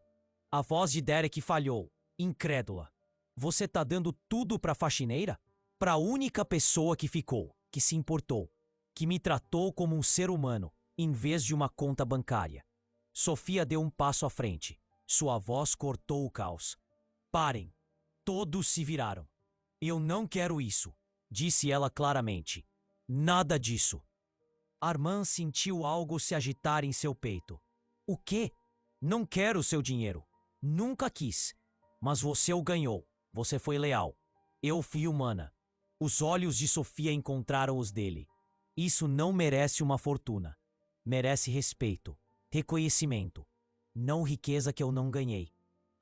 A voz de Derek falhou, incrédula. Você tá dando tudo para a faxineira? Para a única pessoa que ficou, que se importou, que me tratou como um ser humano, em vez de uma conta bancária. Sofia deu um passo à frente. Sua voz cortou o caos. Parem. Todos se viraram. Eu não quero isso, disse ela claramente. Nada disso. Armand sentiu algo se agitar em seu peito. O quê? Não quero seu dinheiro. Nunca quis. Mas você o ganhou. Você foi leal. Eu fui humana. Os olhos de Sofia encontraram os dele. Isso não merece uma fortuna. Merece respeito, reconhecimento. Não riqueza que eu não ganhei.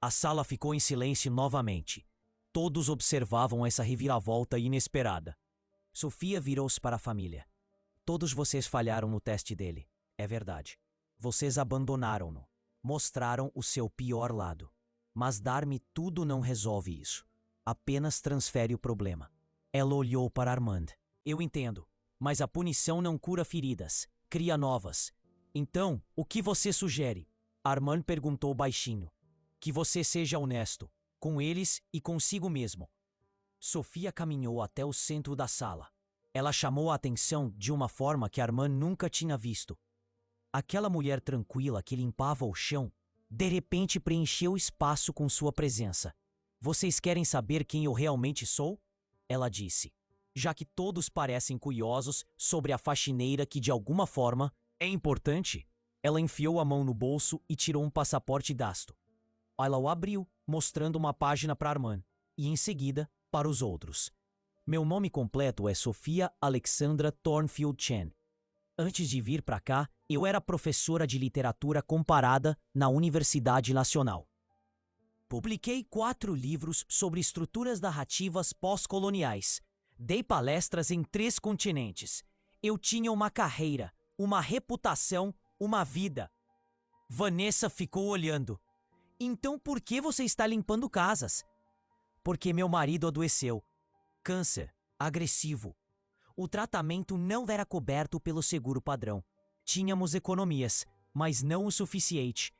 A sala ficou em silêncio novamente. Todos observavam essa reviravolta inesperada. Sofia virou-se para a família. Todos vocês falharam no teste dele. É verdade. Vocês abandonaram-no. Mostraram o seu pior lado. Mas dar-me tudo não resolve isso. Apenas transfere o problema. Ela olhou para Armand. Eu entendo, mas a punição não cura feridas, cria novas. Então, o que você sugere? Armand perguntou baixinho. Que você seja honesto, com eles e consigo mesmo. Sofia caminhou até o centro da sala. Ela chamou a atenção de uma forma que Armand nunca tinha visto. Aquela mulher tranquila que limpava o chão, de repente preencheu o espaço com sua presença. Vocês querem saber quem eu realmente sou? Ela disse. Já que todos parecem curiosos sobre a faxineira que de alguma forma é importante. Ela enfiou a mão no bolso e tirou um passaporte gasto. Ela o abriu, mostrando uma página para Armand, e em seguida, para os outros. Meu nome completo é Sofia Alexandra Thornfield Chen. Antes de vir para cá, eu era professora de literatura comparada na Universidade Nacional. Publiquei 4 livros sobre estruturas narrativas pós-coloniais. Dei palestras em 3 continentes. Eu tinha uma carreira, uma reputação, uma vida. Vanessa ficou olhando. Então por que você está limpando casas? Porque meu marido adoeceu. Câncer, agressivo. O tratamento não era coberto pelo seguro padrão. Tínhamos economias, mas não o suficiente.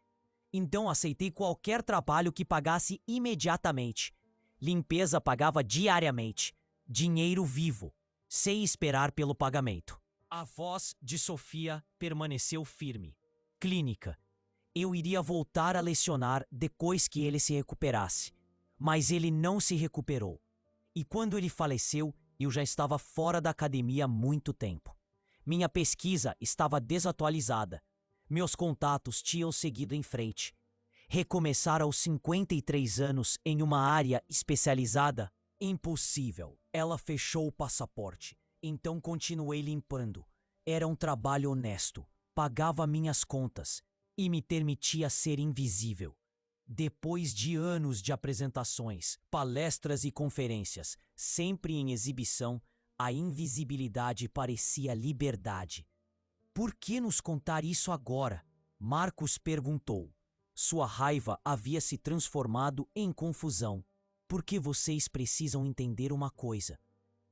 Então aceitei qualquer trabalho que pagasse imediatamente. Limpeza pagava diariamente. Dinheiro vivo, sem esperar pelo pagamento. A voz de Sofia permaneceu firme. Clínica. Eu iria voltar a lecionar depois que ele se recuperasse. Mas ele não se recuperou. E quando ele faleceu, eu já estava fora da academia há muito tempo. Minha pesquisa estava desatualizada. Meus contatos tinham seguido em frente. Recomeçar aos 53 anos em uma área especializada? Impossível. Ela fechou o passaporte. Então continuei limpando. Era um trabalho honesto. Pagava minhas contas e me permitia ser invisível. Depois de anos de apresentações, palestras e conferências, sempre em exibição, a invisibilidade parecia liberdade. Por que nos contar isso agora? Marcos perguntou. Sua raiva havia se transformado em confusão. Porque vocês precisam entender uma coisa.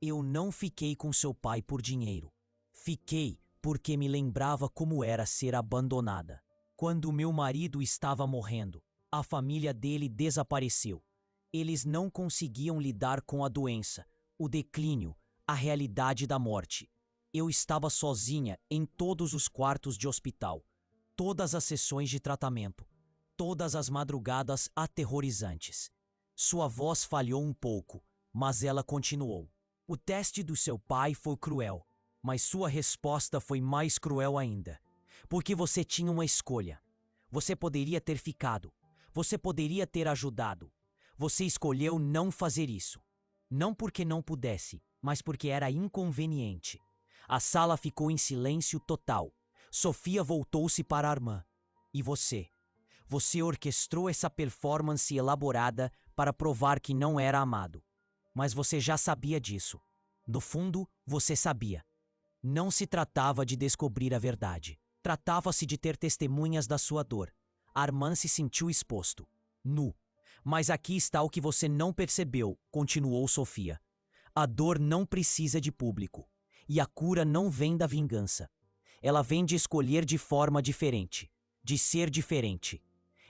Eu não fiquei com seu pai por dinheiro. Fiquei porque me lembrava como era ser abandonada. Quando meu marido estava morrendo, a família dele desapareceu. Eles não conseguiam lidar com a doença, o declínio, a realidade da morte. Eu estava sozinha em todos os quartos de hospital, todas as sessões de tratamento, todas as madrugadas aterrorizantes. Sua voz falhou um pouco, mas ela continuou. O teste do seu pai foi cruel, mas sua resposta foi mais cruel ainda. Porque você tinha uma escolha. Você poderia ter ficado. Você poderia ter ajudado. Você escolheu não fazer isso. Não porque não pudesse, mas porque era inconveniente. A sala ficou em silêncio total. Sofia voltou-se para Armand. E você? Você orquestrou essa performance elaborada para provar que não era amado. Mas você já sabia disso. No fundo, você sabia. Não se tratava de descobrir a verdade. Tratava-se de ter testemunhas da sua dor. Armand se sentiu exposto, nu. Mas aqui está o que você não percebeu, continuou Sofia. A dor não precisa de público. E a cura não vem da vingança. Ela vem de escolher de forma diferente, de ser diferente.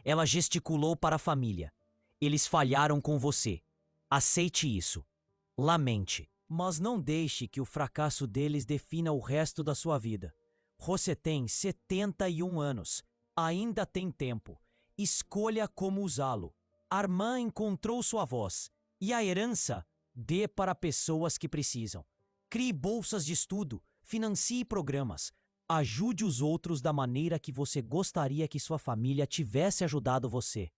Ela gesticulou para a família. Eles falharam com você. Aceite isso. Lamente. Mas não deixe que o fracasso deles defina o resto da sua vida. Você tem 71 anos. Ainda tem tempo. Escolha como usá-lo. Armand encontrou sua voz. E a herança? Dê para pessoas que precisam. Crie bolsas de estudo. Financie programas. Ajude os outros da maneira que você gostaria que sua família tivesse ajudado você.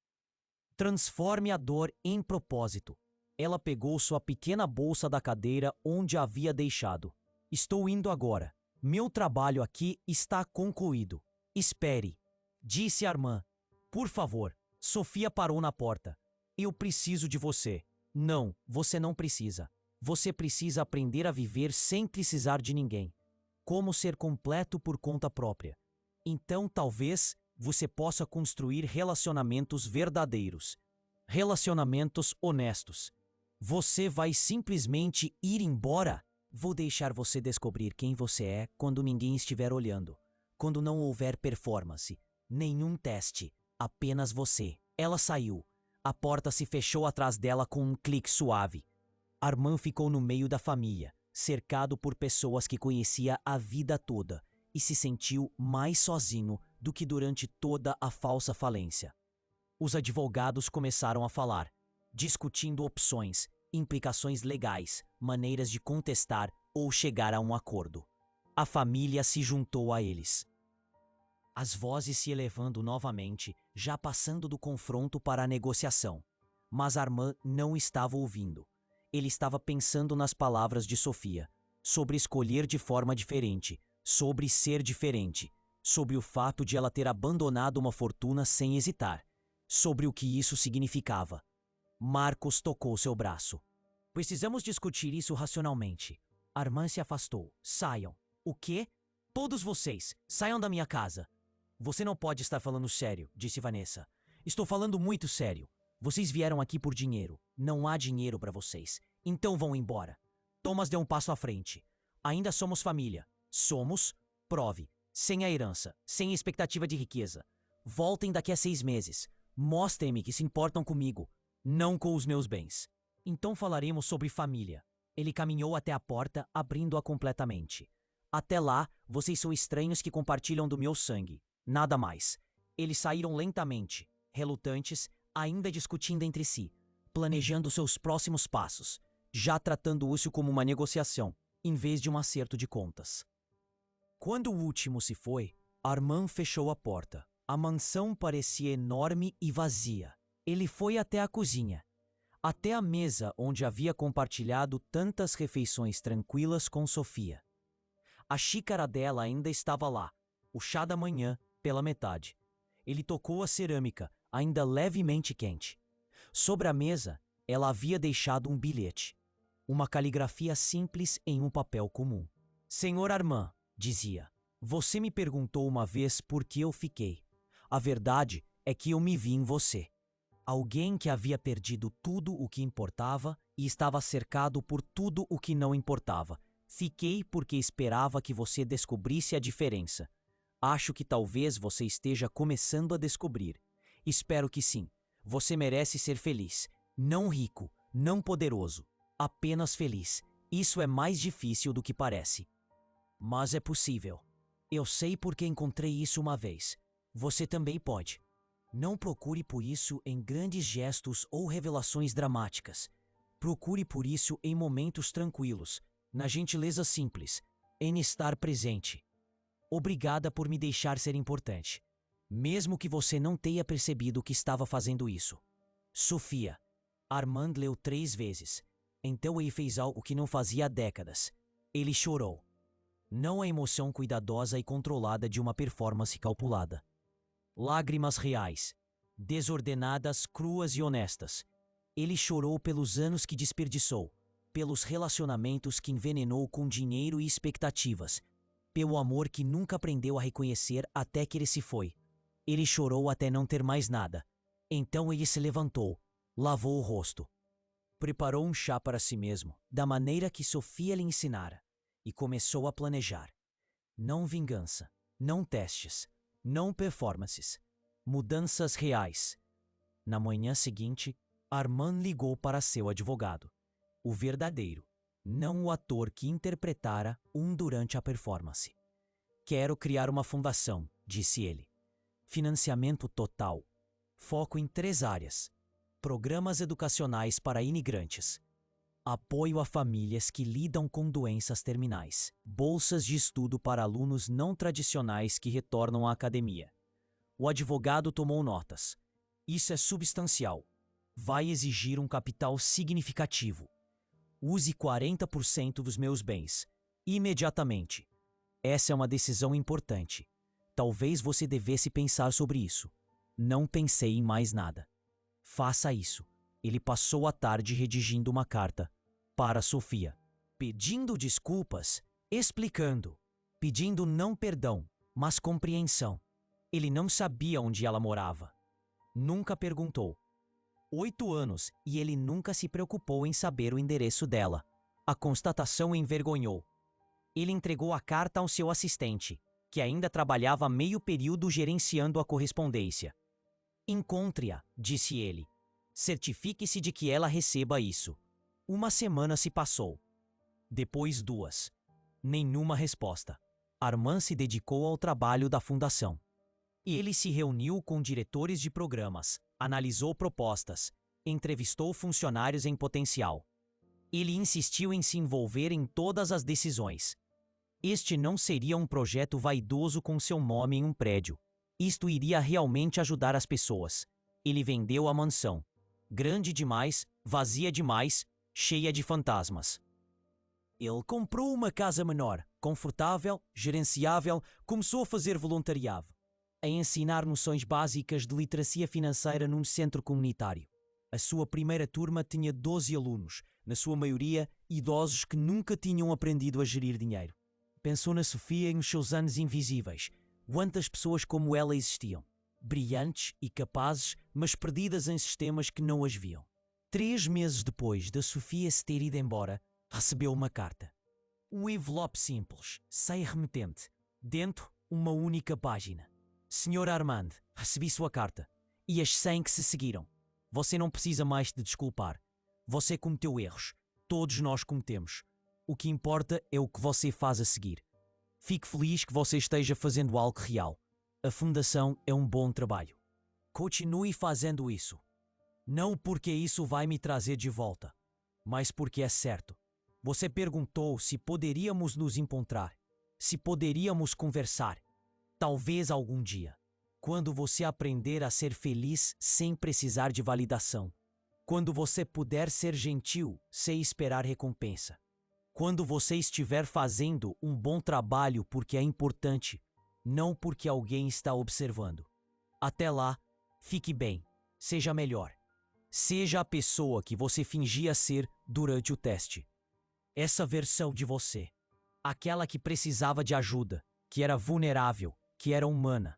Transforme a dor em propósito. Ela pegou sua pequena bolsa da cadeira onde a havia deixado. Estou indo agora. Meu trabalho aqui está concluído. Espere, disse Armand. Por favor. Sofia parou na porta. Eu preciso de você. Não, você não precisa. Você precisa aprender a viver sem precisar de ninguém. Como ser completo por conta própria. Então, talvez, você possa construir relacionamentos verdadeiros. Relacionamentos honestos. Você vai simplesmente ir embora? Vou deixar você descobrir quem você é quando ninguém estiver olhando. Quando não houver performance. Nenhum teste. Apenas você. Ela saiu. A porta se fechou atrás dela com um clique suave. Armand ficou no meio da família, cercado por pessoas que conhecia a vida toda, e se sentiu mais sozinho do que durante toda a falsa falência. Os advogados começaram a falar, discutindo opções, implicações legais, maneiras de contestar ou chegar a um acordo. A família se juntou a eles. As vozes se elevando novamente, já passando do confronto para a negociação. Mas Armand não estava ouvindo. Ele estava pensando nas palavras de Sofia, sobre escolher de forma diferente, sobre ser diferente, sobre o fato de ela ter abandonado uma fortuna sem hesitar, sobre o que isso significava. Marcos tocou seu braço. Precisamos discutir isso racionalmente. Armand se afastou. Saiam. O quê? Todos vocês, saiam da minha casa. Você não pode estar falando sério, disse Vanessa. Estou falando muito sério. Vocês vieram aqui por dinheiro. Não há dinheiro para vocês. Então vão embora. Thomas deu um passo à frente. Ainda somos família. Somos? Prove. Sem a herança, sem expectativa de riqueza. Voltem daqui a 6 meses. Mostrem-me que se importam comigo, não com os meus bens. Então falaremos sobre família. Ele caminhou até a porta, abrindo-a completamente. Até lá, vocês são estranhos que compartilham do meu sangue. Nada mais. Eles saíram lentamente, relutantes, ainda discutindo entre si, planejando seus próximos passos, já tratando isso como uma negociação, em vez de um acerto de contas. Quando o último se foi, Armand fechou a porta. A mansão parecia enorme e vazia. Ele foi até a cozinha, até a mesa onde havia compartilhado tantas refeições tranquilas com Sofia. A xícara dela ainda estava lá, o chá da manhã, pela metade. Ele tocou a cerâmica, ainda levemente quente. Sobre a mesa, ela havia deixado um bilhete. Uma caligrafia simples em um papel comum. Senhor Armand, dizia, você me perguntou uma vez por que eu fiquei. A verdade é que eu me vi em você. Alguém que havia perdido tudo o que importava e estava cercado por tudo o que não importava. Fiquei porque esperava que você descobrisse a diferença. Acho que talvez você esteja começando a descobrir. Espero que sim. Você merece ser feliz. Não rico, não poderoso. Apenas feliz. Isso é mais difícil do que parece. Mas é possível. Eu sei porque encontrei isso uma vez. Você também pode. Não procure por isso em grandes gestos ou revelações dramáticas. Procure por isso em momentos tranquilos, na gentileza simples, em estar presente. Obrigada por me deixar ser importante, mesmo que você não tenha percebido que estava fazendo isso. Sofia. Armand leu 3 vezes. Então ele fez algo que não fazia há décadas. Ele chorou. Não a emoção cuidadosa e controlada de uma performance calculada. Lágrimas reais, desordenadas, cruas e honestas. Ele chorou pelos anos que desperdiçou, pelos relacionamentos que envenenou com dinheiro e expectativas, pelo amor que nunca aprendeu a reconhecer até que ele se foi. Ele chorou até não ter mais nada. Então ele se levantou, lavou o rosto. Preparou um chá para si mesmo, da maneira que Sofia lhe ensinara, e começou a planejar. Não vingança, não testes, não performances, mudanças reais. Na manhã seguinte, Armand ligou para seu advogado, o verdadeiro, não o ator que interpretara um durante a performance. Quero criar uma fundação, disse ele. Financiamento total. Foco em 3 áreas. Programas educacionais para imigrantes. Apoio a famílias que lidam com doenças terminais. Bolsas de estudo para alunos não tradicionais que retornam à academia. O advogado tomou notas. Isso é substancial. Vai exigir um capital significativo. Use 40% dos meus bens. Imediatamente. Essa é uma decisão importante. Talvez você devesse pensar sobre isso. Não pensei em mais nada. Faça isso. Ele passou a tarde redigindo uma carta para Sofia, pedindo desculpas, explicando, pedindo não perdão, mas compreensão. Ele não sabia onde ela morava. Nunca perguntou. 8 anos e ele nunca se preocupou em saber o endereço dela. A constatação o envergonhou. Ele entregou a carta ao seu assistente, que ainda trabalhava meio período gerenciando a correspondência. Encontre-a, disse ele. Certifique-se de que ela receba isso. 1 semana se passou. Depois 2. Nenhuma resposta. Armand se dedicou ao trabalho da fundação. Ele se reuniu com diretores de programas, analisou propostas, entrevistou funcionários em potencial. Ele insistiu em se envolver em todas as decisões. Este não seria um projeto vaidoso com seu nome em um prédio. Isto iria realmente ajudar as pessoas. Ele vendeu a mansão. Grande demais, vazia demais, cheia de fantasmas. Ele comprou uma casa menor, confortável, gerenciável, começou a fazer voluntariado, a ensinar noções básicas de literacia financeira num centro comunitário. A sua primeira turma tinha 12 alunos, na sua maioria idosos que nunca tinham aprendido a gerir dinheiro. Pensou na Sofia e nos seus anos invisíveis. Quantas pessoas como ela existiam? Brilhantes e capazes, mas perdidas em sistemas que não as viam. 3 meses depois da Sofia se ter ido embora, recebeu uma carta. Um envelope simples, sem remetente. Dentro, uma única página. Senhor Armand, recebi sua carta. E as 100 que se seguiram. Você não precisa mais de desculpar. Você cometeu erros. Todos nós cometemos. O que importa é o que você faz a seguir. Fico feliz que você esteja fazendo algo real. A Fundação é um bom trabalho. Continue fazendo isso. Não porque isso vai me trazer de volta, mas porque é certo. Você perguntou se poderíamos nos encontrar, se poderíamos conversar. Talvez algum dia. Quando você aprender a ser feliz sem precisar de validação. Quando você puder ser gentil sem esperar recompensa. Quando você estiver fazendo um bom trabalho porque é importante, não porque alguém está observando. Até lá, fique bem, seja melhor. Seja a pessoa que você fingia ser durante o teste. Essa versão de você. Aquela que precisava de ajuda, que era vulnerável, que era humana.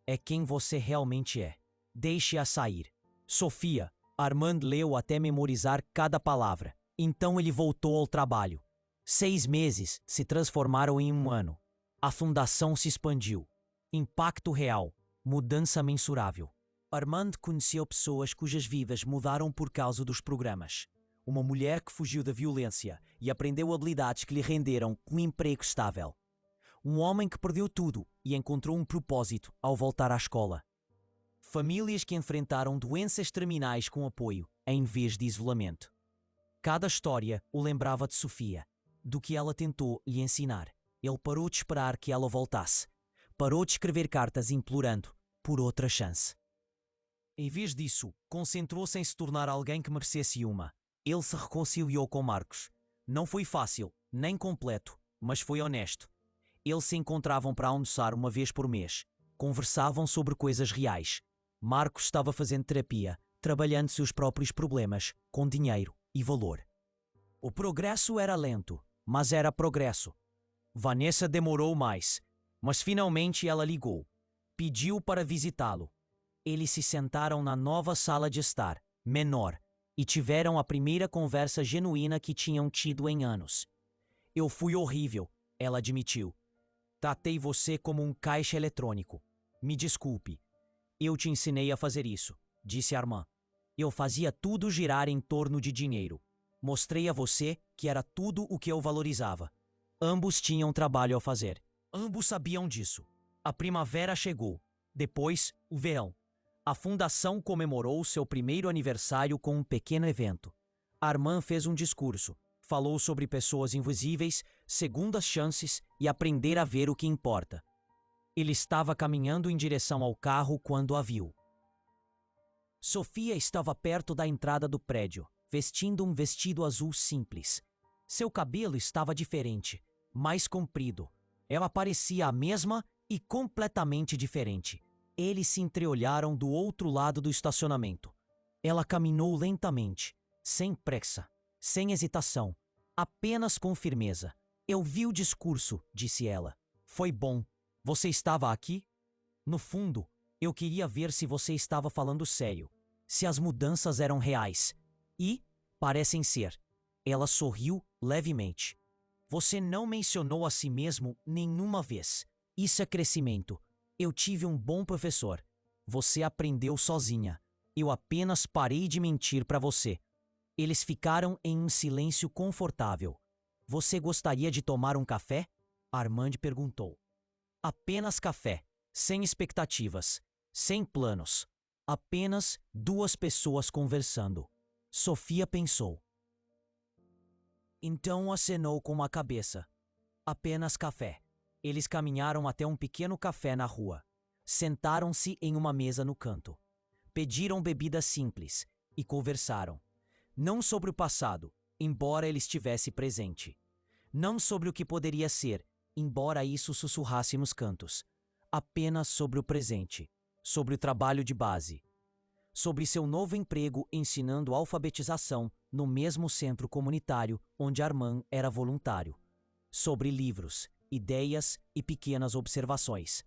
É quem você realmente é. Deixe-a sair. Sofia, Armand leu até memorizar cada palavra. Então ele voltou ao trabalho. 6 meses se transformaram em 1 ano. A fundação se expandiu. Impacto real. Mudança mensurável. Armand conheceu pessoas cujas vidas mudaram por causa dos programas. Uma mulher que fugiu da violência e aprendeu habilidades que lhe renderam um emprego estável. Um homem que perdeu tudo e encontrou um propósito ao voltar à escola. Famílias que enfrentaram doenças terminais com apoio, em vez de isolamento. Cada história o lembrava de Sofia, do que ela tentou lhe ensinar. Ele parou de esperar que ela voltasse. Parou de escrever cartas implorando por outra chance. Em vez disso, concentrou-se em se tornar alguém que merecesse uma. Ele se reconciliou com Marcos. Não foi fácil, nem completo, mas foi honesto. Eles se encontravam para almoçar uma vez por mês. Conversavam sobre coisas reais. Marcos estava fazendo terapia, trabalhando seus próprios problemas, com dinheiro e valor. O progresso era lento, mas era progresso. Vanessa demorou mais, mas finalmente ela ligou. Pediu para visitá-lo. Eles se sentaram na nova sala de estar, menor, e tiveram a primeira conversa genuína que tinham tido em anos. Eu fui horrível, ela admitiu. Tratei você como um caixa eletrônico. Me desculpe. Eu te ensinei a fazer isso, disse Armand. Eu fazia tudo girar em torno de dinheiro. Mostrei a você que era tudo o que eu valorizava. Ambos tinham trabalho a fazer. Ambos sabiam disso. A primavera chegou. Depois, o verão. A fundação comemorou seu primeiro aniversário com um pequeno evento. Armand fez um discurso. Falou sobre pessoas invisíveis, segundas chances e aprender a ver o que importa. Ele estava caminhando em direção ao carro quando a viu. Sofia estava perto da entrada do prédio, vestindo um vestido azul simples. Seu cabelo estava diferente, mais comprido. Ela parecia a mesma e completamente diferente. Eles se entreolharam do outro lado do estacionamento. Ela caminhou lentamente, sem pressa, sem hesitação, apenas com firmeza. Eu vi o discurso, disse ela. Foi bom. Você estava aqui? No fundo, eu queria ver se você estava falando sério, se as mudanças eram reais. E parecem ser. Ela sorriu levemente. Você não mencionou a si mesmo nenhuma vez. Isso é crescimento. Eu tive um bom professor. Você aprendeu sozinha. Eu apenas parei de mentir para você. Eles ficaram em um silêncio confortável. Você gostaria de tomar um café? Armand perguntou. Apenas café, sem expectativas, sem planos. Apenas 2 pessoas conversando. Sofia pensou. Então acenou com a cabeça. Apenas café. Eles caminharam até um pequeno café na rua. Sentaram-se em uma mesa no canto. Pediram bebida simples e conversaram. Não sobre o passado, embora ele estivesse presente. Não sobre o que poderia ser, embora isso sussurrasse nos cantos. Apenas sobre o presente, sobre o trabalho de base. Sobre seu novo emprego ensinando alfabetização no mesmo centro comunitário onde Armand era voluntário. Sobre livros, ideias e pequenas observações.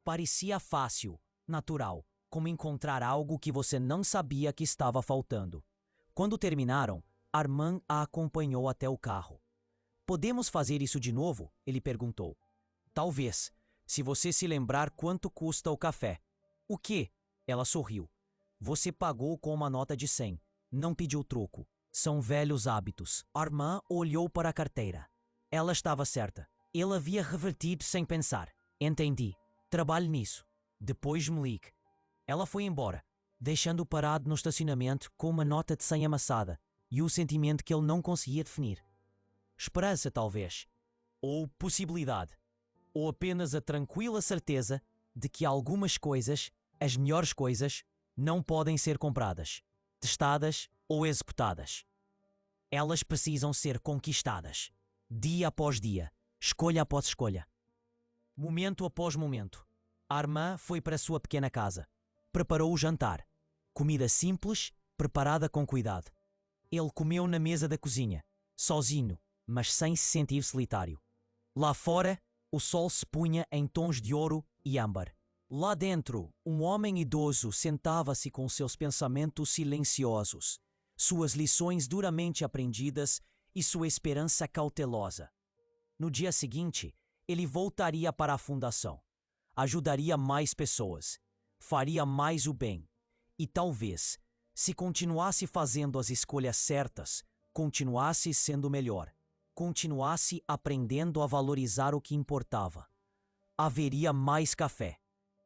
Parecia fácil, natural, como encontrar algo que você não sabia que estava faltando. Quando terminaram, Armand a acompanhou até o carro. Podemos fazer isso de novo? Ele perguntou. Talvez, se você se lembrar quanto custa o café. O quê? Ela sorriu. Você pagou com uma nota de 100. Não pediu troco. São velhos hábitos. Armand olhou para a carteira. Ela estava certa. Ele havia revertido sem pensar. Entendi. Trabalhe nisso. Depois me ligue. Ela foi embora, deixando-o parado no estacionamento com uma nota de 100 amassada e o sentimento que ele não conseguia definir. Esperança, talvez. Ou possibilidade. Ou apenas a tranquila certeza de que algumas coisas, as melhores coisas, não podem ser compradas, testadas ou executadas. Elas precisam ser conquistadas, dia após dia, escolha após escolha. Momento após momento, Armand foi para a sua pequena casa. Preparou o jantar. Comida simples, preparada com cuidado. Ele comeu na mesa da cozinha, sozinho, mas sem se sentir solitário. Lá fora, o sol se punha em tons de ouro e âmbar. Lá dentro, um homem idoso sentava-se com seus pensamentos silenciosos, suas lições duramente aprendidas e sua esperança cautelosa. No dia seguinte, ele voltaria para a fundação. Ajudaria mais pessoas. Faria mais o bem. E talvez, se continuasse fazendo as escolhas certas, continuasse sendo melhor. Continuasse aprendendo a valorizar o que importava. Haveria mais café.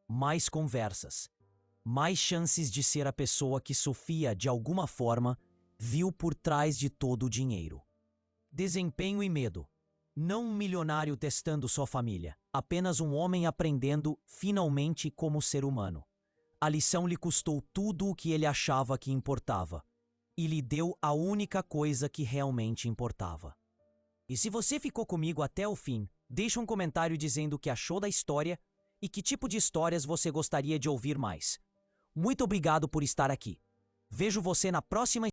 Mais conversas, mais chances de ser a pessoa que Sofia, de alguma forma, viu por trás de todo o dinheiro. Desempenho e medo. Não um milionário testando sua família, apenas um homem aprendendo, finalmente, como ser humano. A lição lhe custou tudo o que ele achava que importava, e lhe deu a única coisa que realmente importava. E se você ficou comigo até o fim, deixa um comentário dizendo o que achou da história e que tipo de histórias você gostaria de ouvir mais. Muito obrigado por estar aqui. Vejo você na próxima